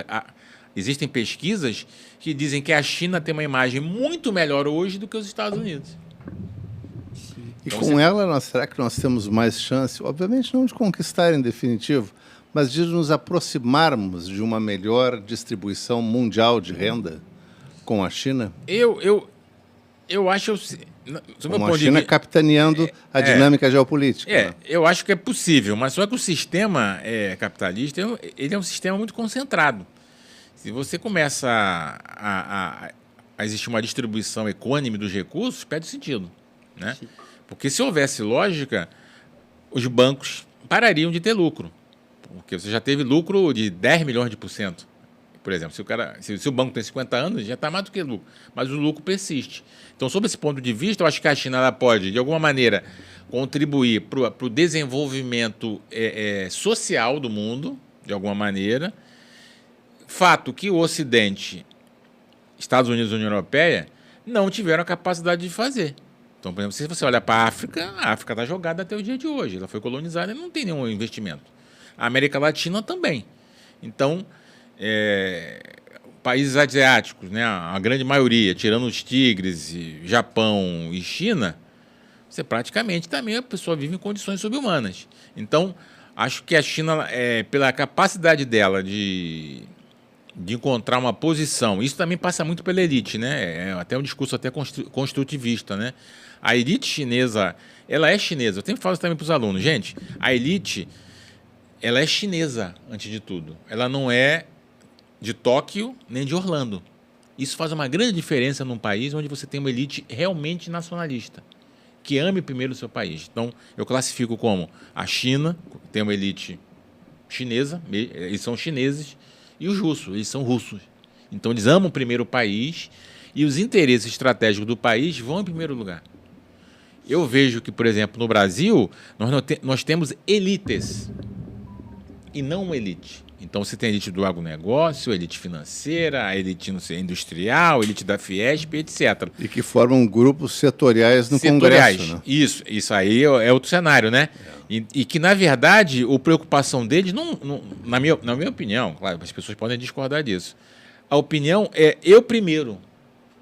Existem pesquisas que dizem que a China tem uma imagem muito melhor hoje do que os Estados Unidos. E então, com ela, será que nós temos mais chance? Obviamente não de conquistar em definitivo, mas de nos aproximarmos de uma melhor distribuição mundial de renda com a China? Eu acho... Com a China capitaneando a dinâmica geopolítica. Né? Eu acho que é possível, mas só que o sistema capitalista ele é um sistema muito concentrado. Se você começa a existir uma distribuição equânime dos recursos, perde sentido, né? Porque se houvesse lógica, os bancos parariam de ter lucro. Porque você já teve lucro de 10 milhões de %. Por exemplo, se o banco tem 50 anos, já está mais do que lucro, mas o lucro persiste. Então, sob esse ponto de vista, eu acho que a China ela pode, de alguma maneira, contribuir para o desenvolvimento social do mundo, de alguma maneira. Fato que o Ocidente, Estados Unidos e União Europeia, não tiveram a capacidade de fazer. Então, por exemplo, se você olha para a África está jogada até o dia de hoje. Ela foi colonizada e não tem nenhum investimento. A América Latina também. Então, países asiáticos, né, a grande maioria, tirando os tigres, Japão e China, você praticamente também a pessoa vive em condições subhumanas. Então, acho que a China, pela capacidade dela de encontrar uma posição, isso também passa muito pela elite, né? É até um discurso até construtivista, né? A elite chinesa, ela é chinesa. Eu sempre falo isso também para os alunos. Gente, a elite, ela é chinesa, antes de tudo. Ela não é de Tóquio nem de Orlando. Isso faz uma grande diferença num país onde você tem uma elite realmente nacionalista, que ame primeiro o seu país. Então, eu classifico como a China, tem uma elite chinesa, eles são chineses, e os russos, eles são russos. Então, eles amam primeiro o país e os interesses estratégicos do país vão em primeiro lugar. Eu vejo que, por exemplo, no Brasil, nós temos elites e não uma elite. Então, você tem a elite do agronegócio, a elite financeira, a elite industrial, a elite da Fiesp, etc. E que formam grupos setoriais no Congresso. Né? Isso aí é outro cenário, né? E que, na verdade, a preocupação deles, na minha opinião, claro, as pessoas podem discordar disso, a opinião é eu primeiro,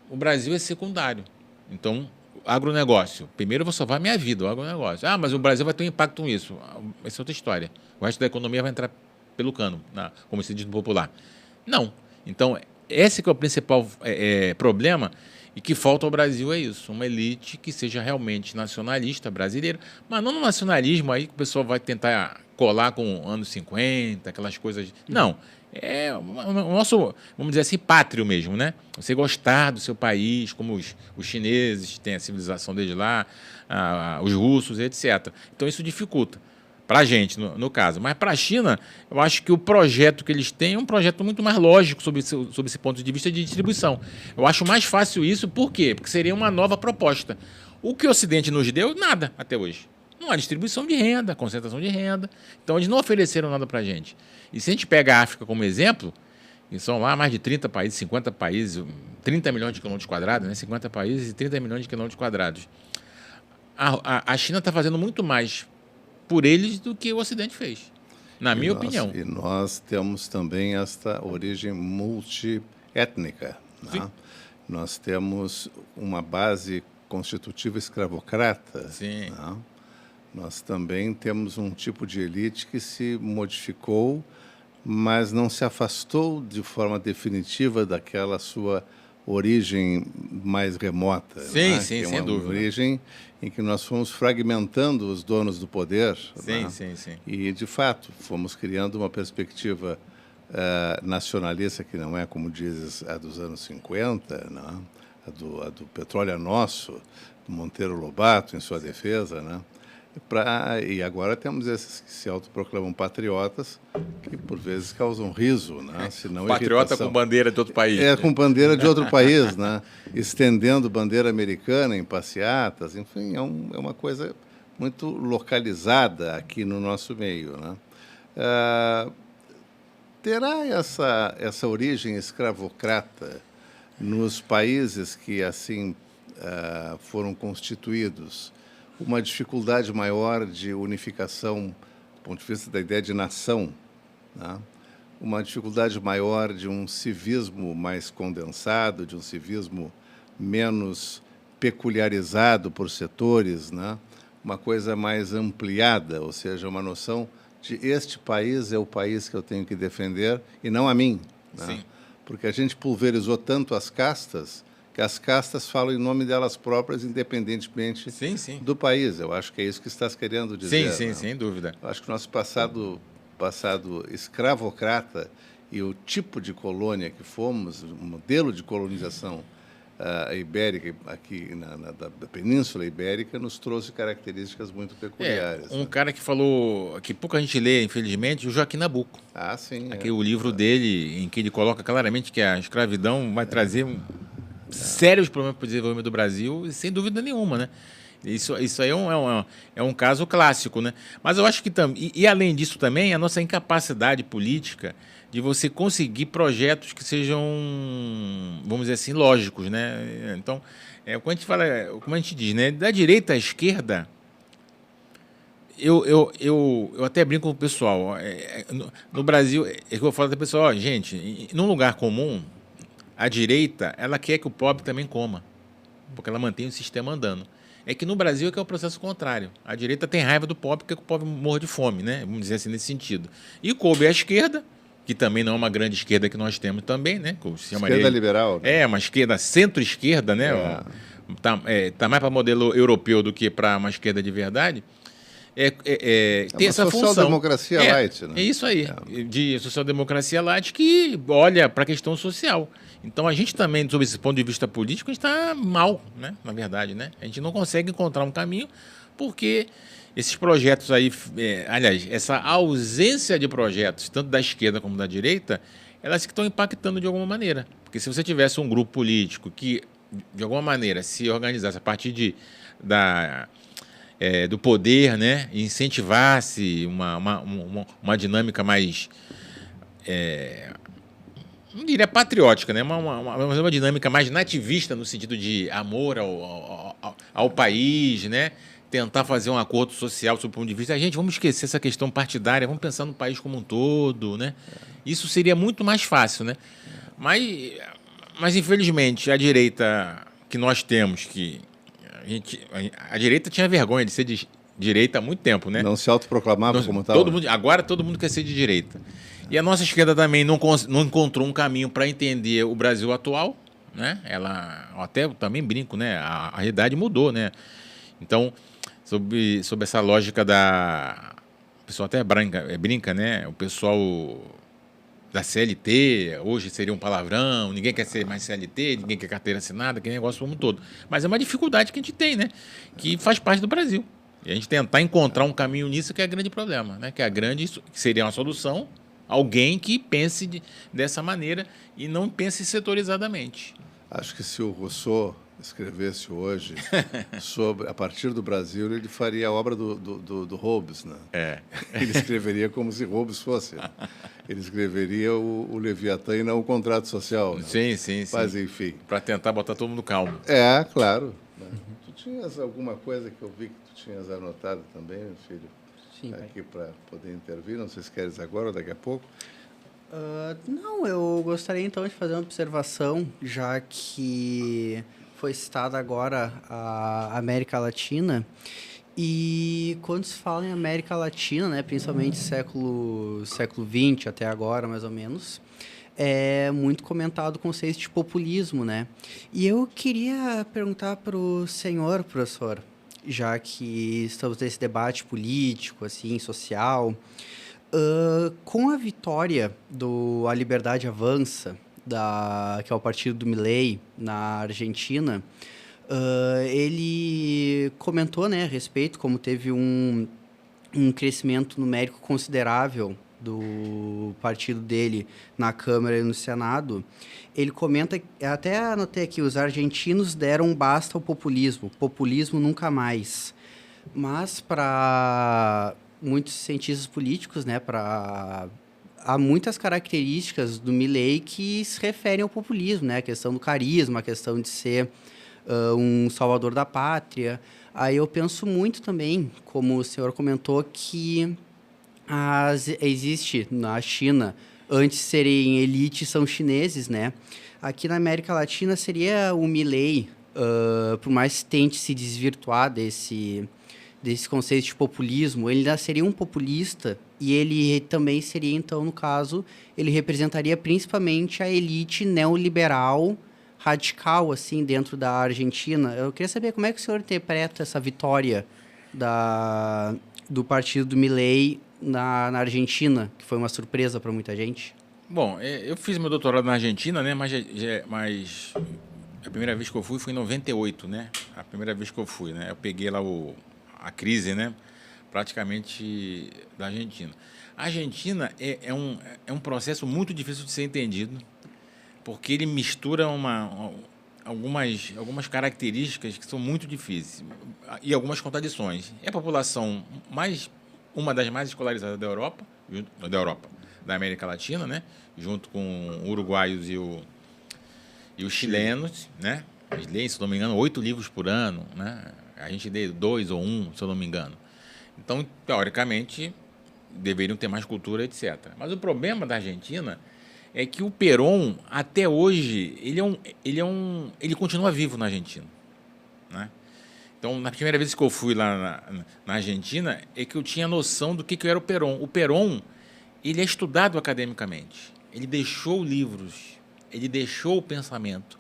o Brasil é secundário. Então, agronegócio, primeiro eu vou salvar a minha vida, o agronegócio. Ah, mas o Brasil vai ter um impacto nisso. Essa é outra história. O resto da economia vai entrar pelo cano, como se diz no popular. Não. Então, esse que é o principal problema e que falta ao Brasil é isso, uma elite que seja realmente nacionalista brasileira, mas não no nacionalismo aí que o pessoal vai tentar colar com anos 50, aquelas coisas. Não. É o nosso, vamos dizer assim, pátrio mesmo, né? Você gostar do seu país, como os chineses têm a civilização desde lá, os russos, etc. Então, isso dificulta. Para a gente, no caso. Mas para a China, eu acho que o projeto que eles têm é um projeto muito mais lógico sob esse ponto de vista de distribuição. Eu acho mais fácil isso, por quê? Porque seria uma nova proposta. O que o Ocidente nos deu, nada até hoje. Não há distribuição de renda, concentração de renda. Então, eles não ofereceram nada para a gente. E se a gente pega a África como exemplo, e são lá mais de 30 países, 50 países, 30 milhões de quilômetros quadrados, né? 50 países e 30 milhões de quilômetros quadrados. A China está fazendo muito mais por eles do que o Ocidente fez, na minha opinião. E nós temos também esta origem multiétnica. Né? Nós temos uma base constitutiva escravocrata. Sim. Né? Nós também temos um tipo de elite que se modificou, mas não se afastou de forma definitiva daquela sua origem mais remota. Sim, né? sim, que é sem dúvida. Uma origem em que nós fomos fragmentando os donos do poder. Sim, né? sim. E, de fato, fomos criando uma perspectiva nacionalista que não é, como dizes, a dos anos 50, né? a do petróleo é nosso, do Monteiro Lobato em sua defesa, né? E agora temos esses que se autoproclamam patriotas, que por vezes causam riso, né? Se não Patriota irritação. com bandeira de outro país. Com bandeira de outro país, né? Estendendo bandeira americana em passeatas, enfim, é uma coisa muito localizada aqui no nosso meio, né? Terá essa origem escravocrata nos países que assim foram constituídos, uma dificuldade maior de unificação, do ponto de vista da ideia de nação, né? Uma dificuldade maior de um civismo mais condensado, de um civismo menos peculiarizado por setores, né? Uma coisa mais ampliada, ou seja, uma noção de este país é o país que eu tenho que defender e não a mim. Né? Sim. Porque a gente pulverizou tanto as castas que as castas falam em nome delas próprias, independentemente do país. Eu acho que é isso que estás querendo dizer. Sim, né? sem dúvida. Eu acho que o nosso passado escravocrata e o tipo de colônia que fomos, o modelo de colonização a Ibérica, aqui da Península Ibérica, nos trouxe características muito peculiares. Um né? cara que falou, que pouca gente lê, infelizmente, o Joaquim Nabuco. Ah, sim. Aqui o livro dele, em que ele coloca claramente que a escravidão vai trazer sérios problemas para o desenvolvimento do Brasil, sem dúvida nenhuma, né? Isso aí é um caso clássico, né? Mas eu acho que também, e além disso também, a nossa incapacidade política de você conseguir projetos que sejam, vamos dizer assim, lógicos, né? Então, quando a gente fala, como a gente diz, né? Da direita à esquerda, eu até brinco com o pessoal. No Brasil, que eu falo para o pessoal, gente, num lugar comum, a direita, ela quer que o pobre também coma, porque ela mantém o sistema andando. É que no Brasil é o processo contrário. A direita tem raiva do pobre porque o pobre morre de fome, né? Vamos dizer assim, nesse sentido. E coube à esquerda, que também não é uma grande esquerda que nós temos também, né? Esquerda liberal. Né? Uma esquerda centro-esquerda, né? Tá mais para modelo europeu do que para uma esquerda de verdade. Tem essa função. Social-democracia light, né? É isso aí, de social-democracia light que olha para a questão social. Então, a gente também, sob esse ponto de vista político, a gente está mal, né? Na verdade, né? A gente não consegue encontrar um caminho porque esses projetos aí, aliás, essa ausência de projetos, tanto da esquerda como da direita, elas que estão impactando de alguma maneira. Porque se você tivesse um grupo político que, de alguma maneira, se organizasse a partir do poder, né, e incentivasse uma dinâmica mais, não diria patriótica, né, uma dinâmica mais nativista no sentido de amor ao país, né, tentar fazer um acordo social sob o ponto de vista. Gente, vamos esquecer essa questão partidária, vamos pensar no país como um todo, né? Isso seria muito mais fácil, né? Mas infelizmente, a direita que nós temos, que a direita tinha vergonha de ser de direita há muito tempo, né? Não se autoproclamava como tal. Agora todo mundo quer ser de direita. E a nossa esquerda também não encontrou um caminho para entender o Brasil atual, né? Ela, até também brinco, né? A realidade mudou, né? Então, sob essa lógica o pessoal até brinca, né? O pessoal da CLT, hoje seria um palavrão, ninguém quer ser mais CLT, ninguém quer carteira assinada, que negócio como um todo. Mas é uma dificuldade que a gente tem, né? Que faz parte do Brasil. E a gente tentar encontrar um caminho nisso que é o grande problema, né? Que seria uma solução, alguém que pense dessa maneira e não pense setorizadamente. Acho que se o Rousseau escrevesse hoje a partir do Brasil, ele faria a obra do Hobbes, né? Ele escreveria como se Hobbes fosse. Ele escreveria o Leviatã e não o contrato social. Né? Sim. Mas, enfim. Para tentar botar todo mundo calmo. Claro. Né? Tu tinhas alguma coisa que eu vi que tu tinhas anotado também, meu filho? Sim, aqui para poder intervir. Não sei se queres agora ou daqui a pouco. Não, eu gostaria então de fazer uma observação, já que foi citada agora a América Latina. E quando se fala em América Latina, né, principalmente século XX até agora, mais ou menos, é muito comentado o conceito de populismo, né? E eu queria perguntar para o senhor, professor, já que estamos nesse debate político, assim, social, com a vitória do A Liberdade Avança, que é o partido do Milei na Argentina, ele comentou, né, a respeito, como teve um crescimento numérico considerável do partido dele na Câmara e no Senado. Ele comenta, até anotei aqui, os argentinos deram basta ao populismo nunca mais. Mas para muitos cientistas políticos, né, há muitas características do Milei que se referem ao populismo, né, a questão do carisma, a questão de ser um salvador da pátria. Aí eu penso muito também, como o senhor comentou, que existe na China, antes de serem elite, são chineses, né? Aqui na América Latina seria o Milei, por mais que tente se desvirtuar desse conceito de populismo, ele ainda seria um populista e ele também seria, então, no caso, ele representaria principalmente a elite neoliberal radical, assim, dentro da Argentina. Eu queria saber como é que o senhor interpreta essa vitória do partido do Milei na Argentina, que foi uma surpresa para muita gente. Bom, eu fiz meu doutorado na Argentina, né, mas A primeira vez que eu fui foi em 98, né? A primeira vez que eu fui, né? Eu peguei lá a crise, né? Praticamente da Argentina. A Argentina é um processo muito difícil de ser entendido, porque ele mistura algumas características que são muito difíceis e algumas contradições. É a população uma das mais escolarizadas da América Latina, né? Junto com uruguaios e os chilenos, né? Eles leem, se não me engano, 8 livros por ano, né? A gente lê 2 ou 1, se eu não me engano. Então, teoricamente, deveriam ter mais cultura, etc. Mas o problema da Argentina é que o Perón, até hoje, ele continua vivo na Argentina, né? Então, na primeira vez que eu fui lá na Argentina, é que eu tinha noção do que era o Perón. O Perón, ele é estudado academicamente. Ele deixou livros, ele deixou o pensamento.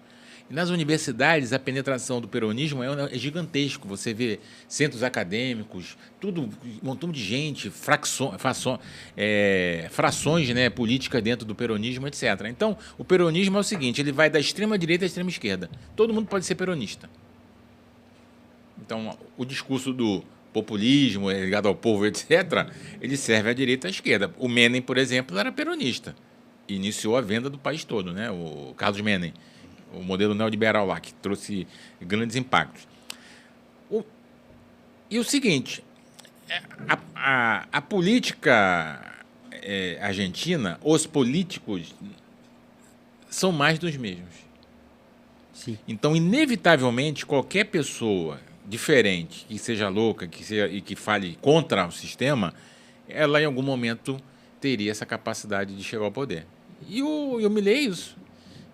E nas universidades, a penetração do peronismo é gigantesco. Você vê centros acadêmicos, tudo, um montão de gente, frações, né, políticas dentro do peronismo, etc. Então, o peronismo é o seguinte, ele vai da extrema-direita à extrema-esquerda. Todo mundo pode ser peronista. Então, o discurso do populismo ligado ao povo, etc., ele serve à direita e à esquerda. O Menem, por exemplo, era peronista. Iniciou a venda do país todo, né? O Carlos Menem, o modelo neoliberal lá, que trouxe grandes impactos. E o seguinte, a política argentina, os políticos são mais dos mesmos. Sim. Então, inevitavelmente, qualquer pessoa diferente, que seja louca, e que fale contra o sistema, ela em algum momento teria essa capacidade de chegar ao poder. E o Milei,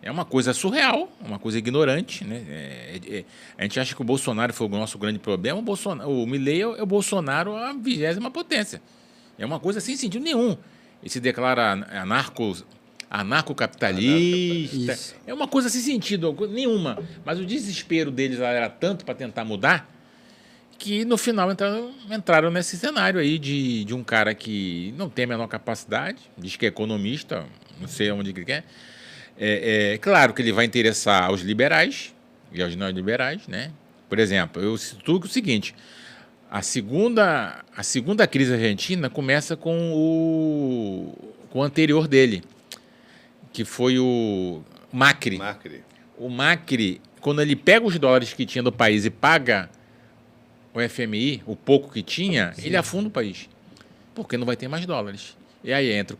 é uma coisa surreal, uma coisa ignorante, né? A gente acha que o Bolsonaro foi o nosso grande problema. O Milei é o Bolsonaro a 20ª potência. É uma coisa sem sentido nenhum. Ele se declara anarcocapitalista. Isso. É uma coisa sem sentido nenhuma. Mas o desespero deles lá era tanto para tentar mudar que no final entraram nesse cenário aí de um cara que não tem a menor capacidade, diz que é economista, não sei onde que é. Claro que ele vai interessar aos liberais e aos neoliberais, né? Por exemplo, eu cito o seguinte: a segunda crise argentina começa com o anterior dele, que foi o Macri. O Macri, quando ele pega os dólares que tinha do país e paga o FMI, o pouco que tinha, sim, ele afunda o país, porque não vai ter mais dólares. E aí entra o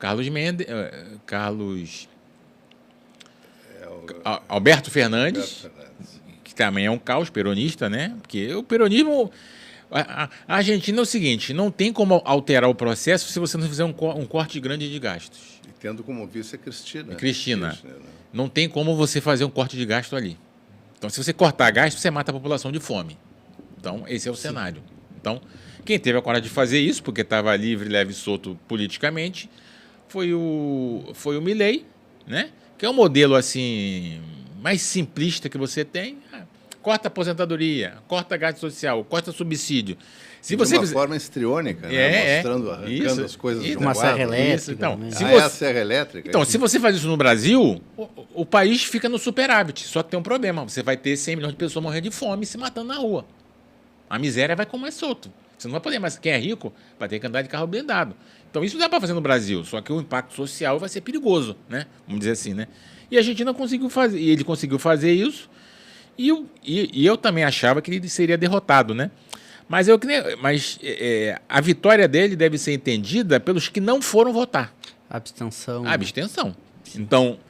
Alberto Fernandes, que também é um caos peronista, né? Porque o peronismo... A Argentina é o seguinte, não tem como alterar o processo se você não fizer um corte grande de gastos. E tendo como vice a Cristina. Cristina. Não tem como você fazer um corte de gasto ali. Então, se você cortar gasto, você mata a população de fome. Então, esse é o cenário. Então, quem teve a coragem de fazer isso, porque estava livre, leve e solto politicamente, foi o Milei, né? Que é um modelo assim mais simplista que você tem. Corta aposentadoria, corta gasto social, corta subsídio. De uma forma histriônica, né? Mostrando, arrancando as coisas de uma serra elétrica. Então, a serra elétrica. Então, se você faz isso no Brasil, o país fica no superávit. Só que tem um problema. Você vai ter 100 milhões de pessoas morrendo de fome e se matando na rua. A miséria vai comer solto. Você não vai poder mais. Quem é rico vai ter que andar de carro blindado. Então, isso dá para fazer no Brasil. Só que o impacto social vai ser perigoso, né? Vamos dizer assim, né? E a Argentina conseguiu fazer. E ele conseguiu fazer isso. E eu também achava que ele seria derrotado, né? Mas a vitória dele deve ser entendida pelos que não foram votar. Abstenção. Abstenção. Então,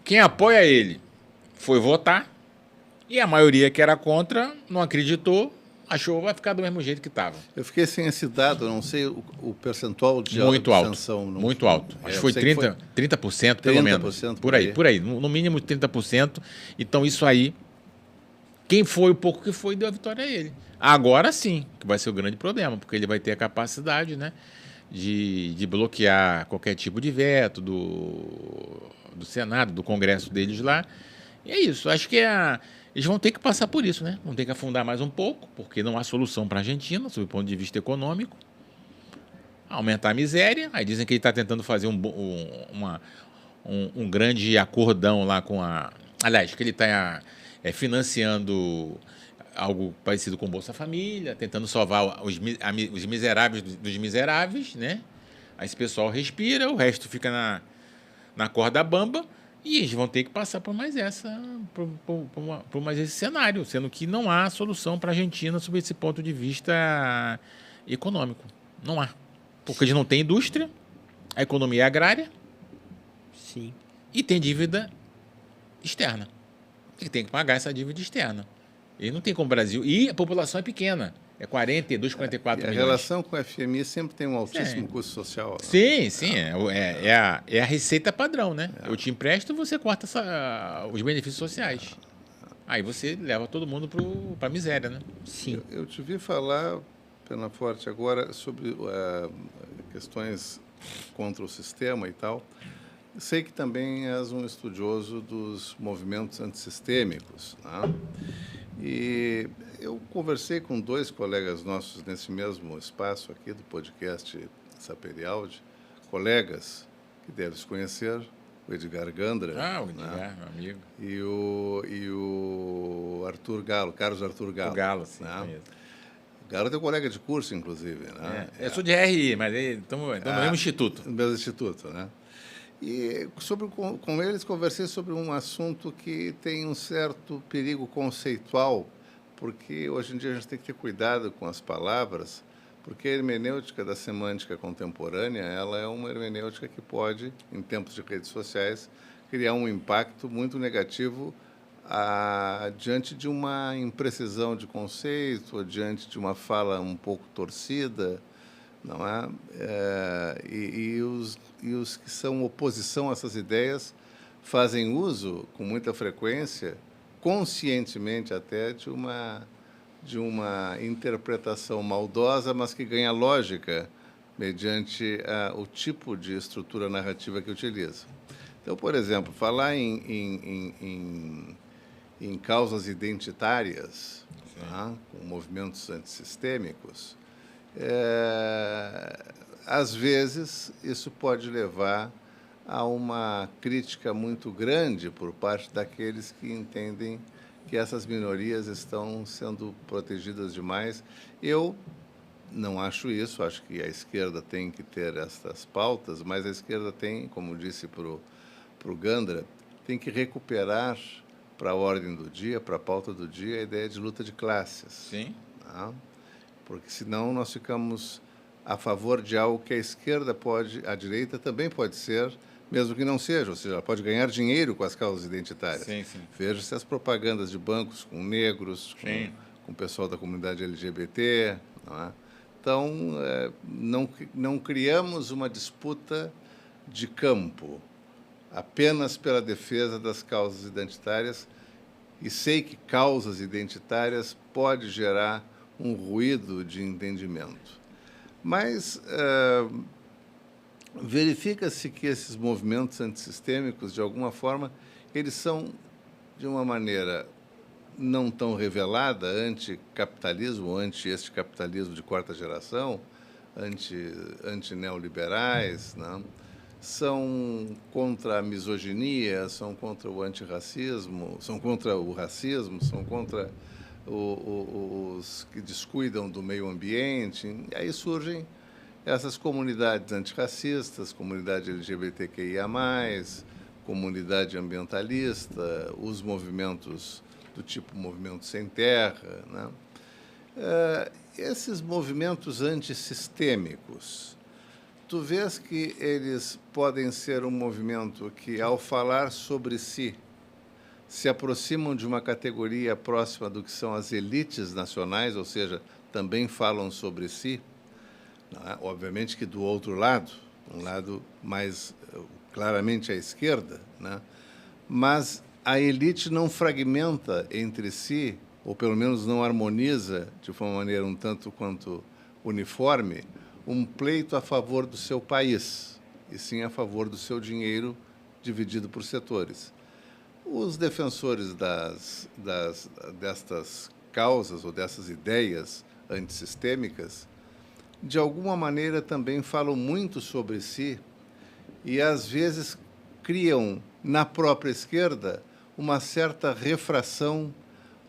quem apoia ele foi votar e a maioria que era contra não acreditou, achou que vai ficar do mesmo jeito que estava. Eu fiquei sem esse dado, não sei o percentual de muito abstenção. Muito alto. Acho que foi 30%, pelo menos. Por aí. No mínimo 30%. Então, isso aí, quem foi o pouco que foi, deu a vitória a ele. Agora sim, que vai ser o grande problema, porque ele vai ter a capacidade, né, de bloquear qualquer tipo de veto do Senado, do Congresso deles lá. E é isso. Acho que eles vão ter que passar por isso, né? Vão ter que afundar mais um pouco, porque não há solução para a Argentina, sob o ponto de vista econômico. Aumentar a miséria. Aí dizem que ele está tentando fazer um grande acordão lá com a... Aliás, que ele está financiando algo parecido com Bolsa Família, tentando salvar os miseráveis dos miseráveis, né? Aí esse pessoal respira, o resto fica na corda bamba e eles vão ter que passar por mais por mais esse cenário, sendo que não há solução para a Argentina sob esse ponto de vista econômico. Não há. Porque eles não têm indústria, a economia é agrária. Sim. E tem dívida externa. Ele tem que pagar essa dívida externa. Ele não tem como o Brasil. E a população é pequena. É 42, 44 milhões. A relação com o FMI sempre tem um altíssimo custo social. Sim, sim. É a receita padrão, né? Eu te empresto, você corta os benefícios sociais. Aí você leva todo mundo para a miséria, né? Sim. Eu te vi falar, Penaforte, agora sobre questões contra o sistema e tal. Sei que também és um estudioso dos movimentos antissistêmicos, né? E eu conversei com 2 colegas nossos nesse mesmo espaço aqui do podcast Saperialdi, colegas que deves conhecer, o Edgar Gandra. O Edgar, né? Meu amigo. E o Arthur Galo, Carlos Arthur Galo. O Galo, sim, né? conheço. O Galo é teu colega de curso, inclusive, né? Eu sou de RI, mas estamos no mesmo instituto. No mesmo instituto, né? E com eles conversei sobre um assunto que tem um certo perigo conceitual, porque hoje em dia a gente tem que ter cuidado com as palavras, porque a hermenêutica da semântica contemporânea, ela é uma hermenêutica que pode, em tempos de redes sociais, criar um impacto muito negativo diante de uma imprecisão de conceito, ou diante de uma fala um pouco torcida, não é? E os que são oposição a essas ideias fazem uso, com muita frequência, conscientemente até, de uma interpretação maldosa, mas que ganha lógica mediante o tipo de estrutura narrativa que utiliza. Então, por exemplo, falar em causas identitárias, tá? Com movimentos antissistêmicos, às vezes, isso pode levar a uma crítica muito grande por parte daqueles que entendem que essas minorias estão sendo protegidas demais. Eu não acho isso, acho que a esquerda tem que ter essas pautas, mas a esquerda tem, como disse para o Gandra, tem que recuperar para a ordem do dia, para a pauta do dia, a ideia de luta de classes. Sim. Tá? Porque senão nós ficamos a favor de algo que a esquerda pode, a direita também pode ser, mesmo que não seja, ou seja, ela pode ganhar dinheiro com as causas identitárias. Sim, sim. Veja-se as propagandas de bancos com negros, com o pessoal da comunidade LGBT. Não é? Então, não criamos uma disputa de campo apenas pela defesa das causas identitárias, e sei que causas identitárias pode gerar um ruído de entendimento. Mas verifica-se que esses movimentos antissistêmicos, de alguma forma, eles são, de uma maneira não tão revelada, anticapitalismo, anti-este capitalismo de quarta geração, anti-neoliberais, né? São contra a misoginia, são contra o antirracismo, são contra o racismo, são contra os que descuidam do meio ambiente. E aí surgem essas comunidades antirracistas, comunidade LGBTQIA+, comunidade ambientalista, os movimentos do tipo Movimento Sem Terra, né? Esses movimentos antissistêmicos, tu vês que eles podem ser um movimento que, ao falar sobre si, se aproximam de uma categoria próxima do que são as elites nacionais, ou seja, também falam sobre si. Obviamente que do outro lado, um lado mais claramente à esquerda, né? Mas a elite não fragmenta entre si, ou pelo menos não harmoniza de uma maneira um tanto quanto uniforme, um pleito a favor do seu país, e sim a favor do seu dinheiro dividido por setores. Os defensores destas causas ou dessas ideias antissistêmicas, de alguma maneira também falam muito sobre si e, às vezes, criam na própria esquerda uma certa refração,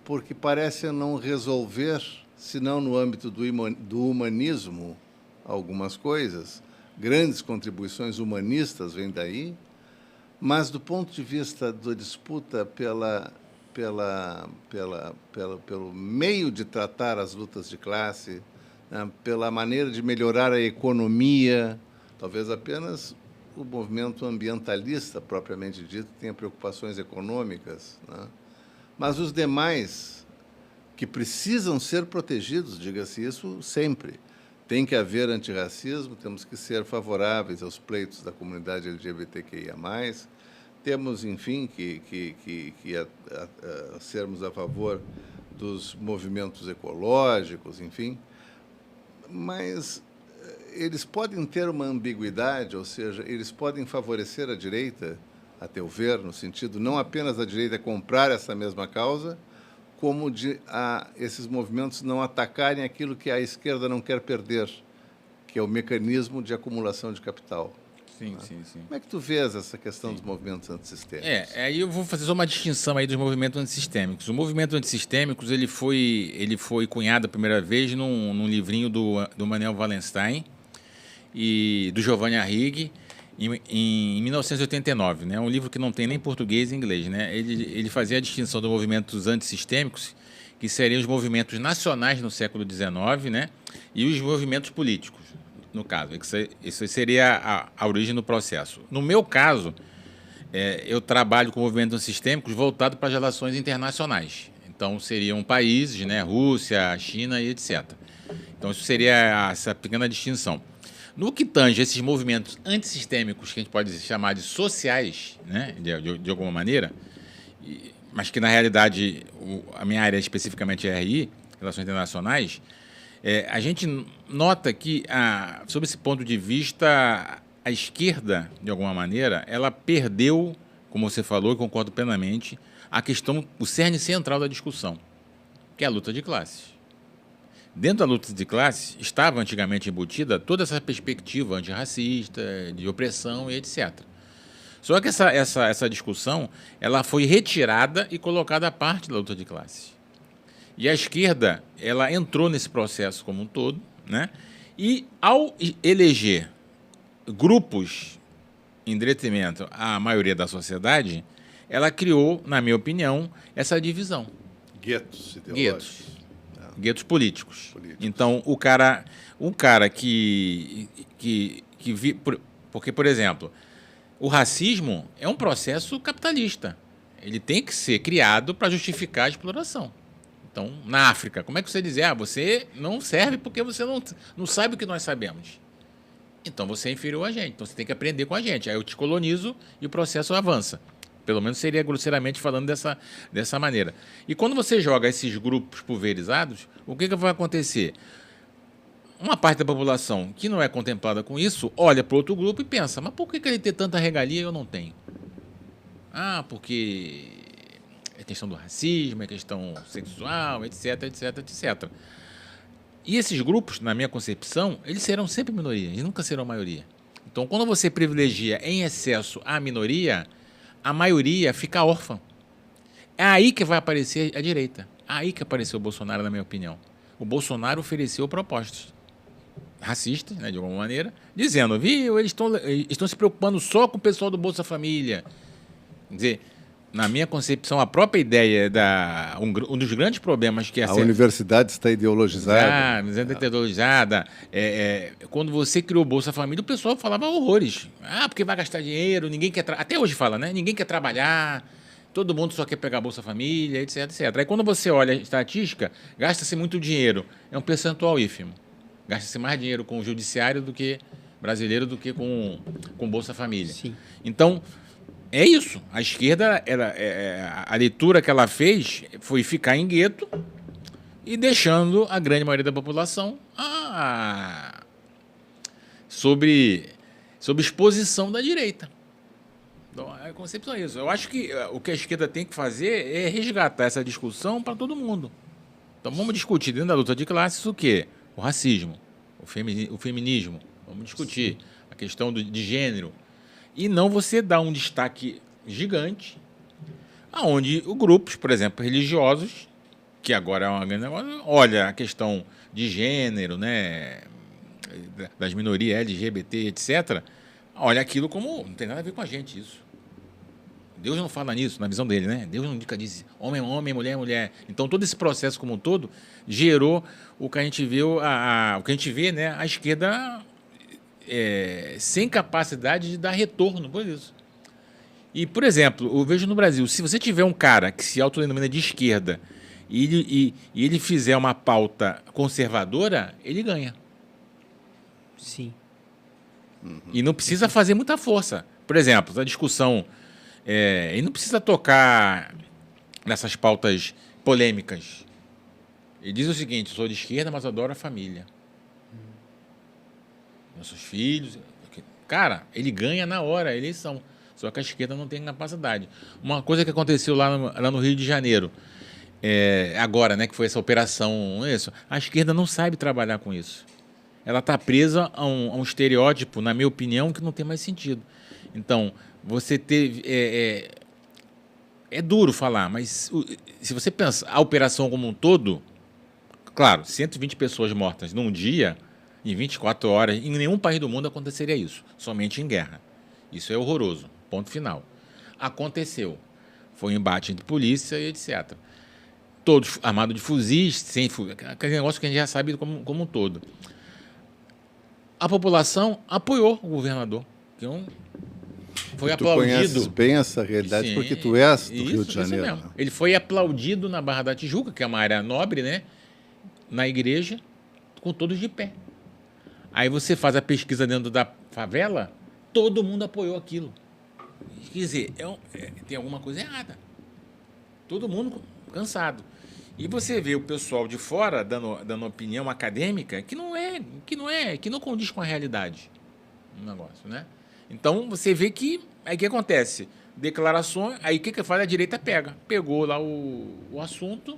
porque parecem não resolver, senão no âmbito do humanismo, algumas coisas. Grandes contribuições humanistas vêm daí, mas do ponto de vista da disputa pelo meio de tratar as lutas de classe, né, pela maneira de melhorar a economia, talvez apenas o movimento ambientalista, propriamente dito, tenha preocupações econômicas, né? Mas os demais, que precisam ser protegidos, diga-se isso sempre. Tem que haver antirracismo, temos que ser favoráveis aos pleitos da comunidade LGBTQIA+, temos, enfim, sermos a favor dos movimentos ecológicos, enfim, mas eles podem ter uma ambiguidade, ou seja, eles podem favorecer a direita, a teu ver, no sentido não apenas da direita comprar essa mesma causa, como de esses movimentos não atacarem aquilo que a esquerda não quer perder, que é o mecanismo de acumulação de capital. Sim, né? sim, sim. Como é que tu vês essa questão dos movimentos antissistêmicos? Aí eu vou fazer só uma distinção aí dos movimentos antissistêmicos. O movimento antissistêmicos ele foi cunhado a primeira vez num livrinho do Manuel Wallenstein e do Giovanni Arrighi, em 1989, né? Um livro que não tem nem português e inglês, né? Ele fazia a distinção dos movimentos antissistêmicos, que seriam os movimentos nacionais no século XIX, né? E os movimentos políticos, no caso. Isso seria a origem do processo. No meu caso, eu trabalho com movimentos antissistêmicos voltados para as relações internacionais. Então, seriam países, né? Rússia, China e etc. Então, isso seria essa pequena distinção. No que tange esses movimentos antissistêmicos, que a gente pode chamar de sociais, né, de alguma maneira, mas que, na realidade, a minha área especificamente é RI, Relações Internacionais, a gente nota que, sob esse ponto de vista, a esquerda, de alguma maneira, ela perdeu, como você falou, e concordo plenamente, a questão, o cerne central da discussão, que é a luta de classes. Dentro da luta de classes, estava antigamente embutida toda essa perspectiva antirracista, de opressão e etc. Só que essa discussão ela foi retirada e colocada à parte da luta de classes. E a esquerda ela entrou nesse processo como um todo, né? E, ao eleger grupos em detrimento à maioria da sociedade, ela criou, na minha opinião, essa divisão. Guetos ideológicos. Guetos políticos. Então, o cara que porque, por exemplo, o racismo é um processo capitalista. Ele tem que ser criado para justificar a exploração. Então, na África, como é que você diz? Você não serve porque você não sabe o que nós sabemos. Então, você é inferior a gente. Então, você tem que aprender com a gente. Aí eu te colonizo e o processo avança. Pelo menos seria grosseiramente falando dessa maneira. E quando você joga esses grupos pulverizados, o que vai acontecer? Uma parte da população que não é contemplada com isso, olha para outro grupo e pensa, mas por que ele tem tanta regalia e eu não tenho? Porque é questão do racismo, é questão sexual, etc, etc, etc. E esses grupos, na minha concepção, eles serão sempre minoria, eles nunca serão maioria. Então, quando você privilegia em excesso a minoria, a maioria fica órfã. É aí que vai aparecer a direita. É aí que apareceu o Bolsonaro, na minha opinião. O Bolsonaro ofereceu propostas racistas, né, de alguma maneira, dizendo, viu, eles estão se preocupando só com o pessoal do Bolsa Família. Quer dizer, na minha concepção, a própria ideia um dos grandes problemas que a universidade está ideologizada. Ideologizada. Quando você criou o Bolsa Família, o pessoal falava horrores. Porque vai gastar dinheiro, ninguém quer... Até hoje fala, né? Ninguém quer trabalhar, todo mundo só quer pegar a Bolsa Família, etc, etc. Aí quando você olha a estatística, gasta-se muito dinheiro. É um percentual ínfimo. Gasta-se mais dinheiro com o judiciário brasileiro do que com Bolsa Família. Sim. Então... é isso. A esquerda, a leitura que ela fez foi ficar em gueto e deixando a grande maioria da população sob exposição da direita. Então, a concepção é isso. Eu acho que o que a esquerda tem que fazer é resgatar essa discussão para todo mundo. Então, vamos discutir dentro da luta de classes o quê? O racismo, o feminismo. Vamos discutir a questão de gênero. e não você dar um destaque gigante, aonde os grupos, por exemplo, religiosos, que agora é uma grande negócio, olha a questão de gênero, né, das minorias LGBT, etc., olha aquilo como não tem nada a ver com a gente isso. Deus não fala nisso, na visão dele, né? Deus nunca disse homem é homem, mulher é mulher. Então, todo esse processo como um todo gerou o que a gente viu, o que a gente vê, né? A esquerda sem capacidade de dar retorno por isso. E, por exemplo, eu vejo no Brasil, se você tiver um cara que se autodenomina de esquerda e ele fizer uma pauta conservadora, ele ganha. Sim. E não precisa fazer muita força. Por exemplo, a discussão... ele não precisa tocar nessas pautas polêmicas. Ele diz o seguinte: sou de esquerda, mas adoro a família. Nossos filhos... Cara, ele ganha na hora a eleição. Só que a esquerda não tem capacidade. Uma coisa que aconteceu lá no Rio de Janeiro, agora, né, que foi essa operação, a esquerda não sabe trabalhar com isso. Ela está presa a um estereótipo, na minha opinião, que não tem mais sentido. Então, você teve... É duro falar, mas se você pensa a operação como um todo, claro, 120 pessoas mortas num dia, em 24 horas, em nenhum país do mundo aconteceria isso, somente em guerra. Isso é horroroso, ponto final. Aconteceu. Foi um embate entre polícia e etc. Todos armados de fuzis, sem fuzis, aquele negócio que a gente já sabe como um todo. A população apoiou o governador, que foi aplaudido. Tu conheces bem essa realidade, sim, porque tu és do Rio de Janeiro. Isso mesmo. Ele foi aplaudido na Barra da Tijuca, que é uma área nobre, né? Na igreja, com todos de pé. Aí você faz a pesquisa dentro da favela, todo mundo apoiou aquilo. Quer dizer, tem alguma coisa errada. Todo mundo cansado. E você vê o pessoal de fora dando opinião acadêmica que não condiz com a realidade do negócio, né? Então, você vê que... Aí o que acontece? Declarações... Aí o que faz? A direita pegou lá o assunto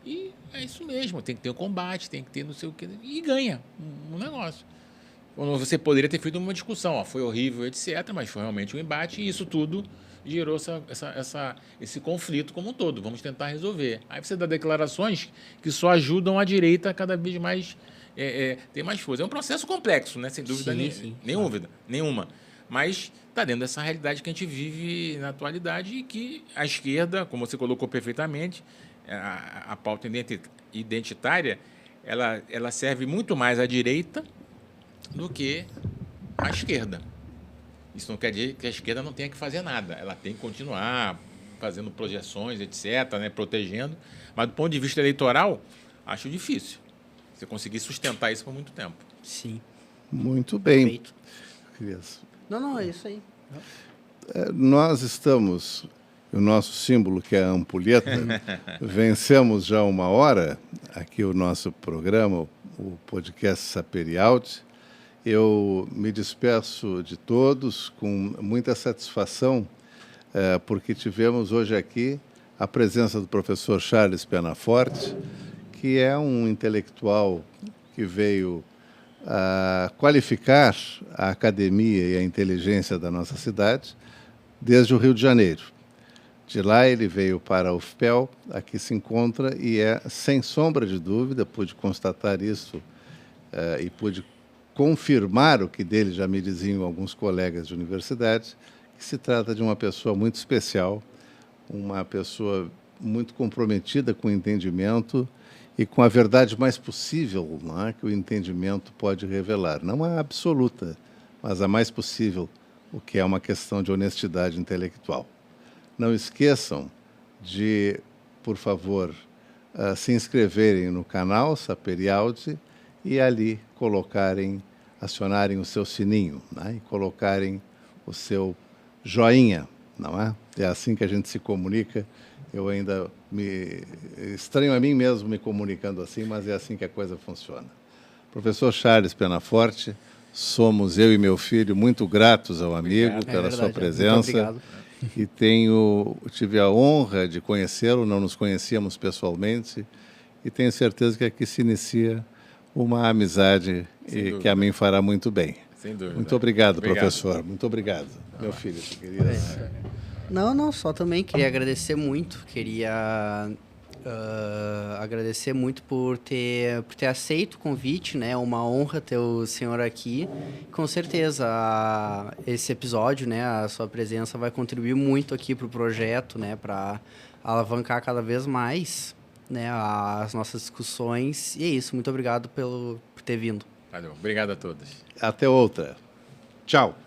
e é isso mesmo. Tem que ter o combate, tem que ter não sei o quê. E ganha um negócio. Você poderia ter feito uma discussão. Foi horrível, etc. Mas foi realmente um embate e isso tudo gerou esse conflito como um todo. Vamos tentar resolver. Aí você dá declarações que só ajudam a direita a cada vez mais... ter mais força. É um processo complexo, né? Sem dúvida nenhuma. Mas está dentro dessa realidade que a gente vive na atualidade e que a esquerda, como você colocou perfeitamente, a pauta identitária, ela serve muito mais à direita do que à esquerda. Isso não quer dizer que a esquerda não tenha que fazer nada. Ela tem que continuar fazendo projeções, etc., né? Protegendo. Mas, do ponto de vista eleitoral, acho difícil você conseguir sustentar isso por muito tempo. Sim. Muito bem. Perfeito. Não, é isso aí. Nós estamos, o nosso símbolo, que é a ampulheta, vencemos já 1 hora, aqui o nosso programa, o podcast Saperiaude. Eu me despeço de todos com muita satisfação, porque tivemos hoje aqui a presença do professor Charles Penaforte, que é um intelectual que veio qualificar a academia e a inteligência da nossa cidade desde o Rio de Janeiro. De lá ele veio para a UFPEL, aqui se encontra e sem sombra de dúvida, pude constatar isso e pude confirmar o que dele já me diziam alguns colegas de universidade, que se trata de uma pessoa muito especial, uma pessoa muito comprometida com o entendimento e com a verdade mais possível, não é, que o entendimento pode revelar. Não a absoluta, mas a mais possível, o que é uma questão de honestidade intelectual. Não esqueçam de, por favor, se inscreverem no canal Saperiaude e ali acionarem o seu sininho, né, e colocarem o seu joinha, não é? É assim que a gente se comunica. Eu ainda estranho a mim mesmo me comunicando assim, mas é assim que a coisa funciona. Professor Charles Penaforte, somos eu e meu filho muito gratos ao amigo pela sua presença. Muito obrigado. E tive a honra de conhecê-lo, não nos conhecíamos pessoalmente, e tenho certeza que aqui se inicia uma amizade que a mim fará muito bem. Sem dúvida. Muito obrigado, professor. Muito obrigado. Meu filho, tu querias... Não, só também queria agradecer muito. Agradecer muito por ter aceito o convite, né? Uma honra ter o senhor aqui. Com certeza, esse episódio, né? A sua presença vai contribuir muito aqui para o projeto, né? Para alavancar cada vez mais, né? As nossas discussões. E é isso. Muito obrigado por ter vindo. Valeu. Obrigado a todos. Até outra. Tchau.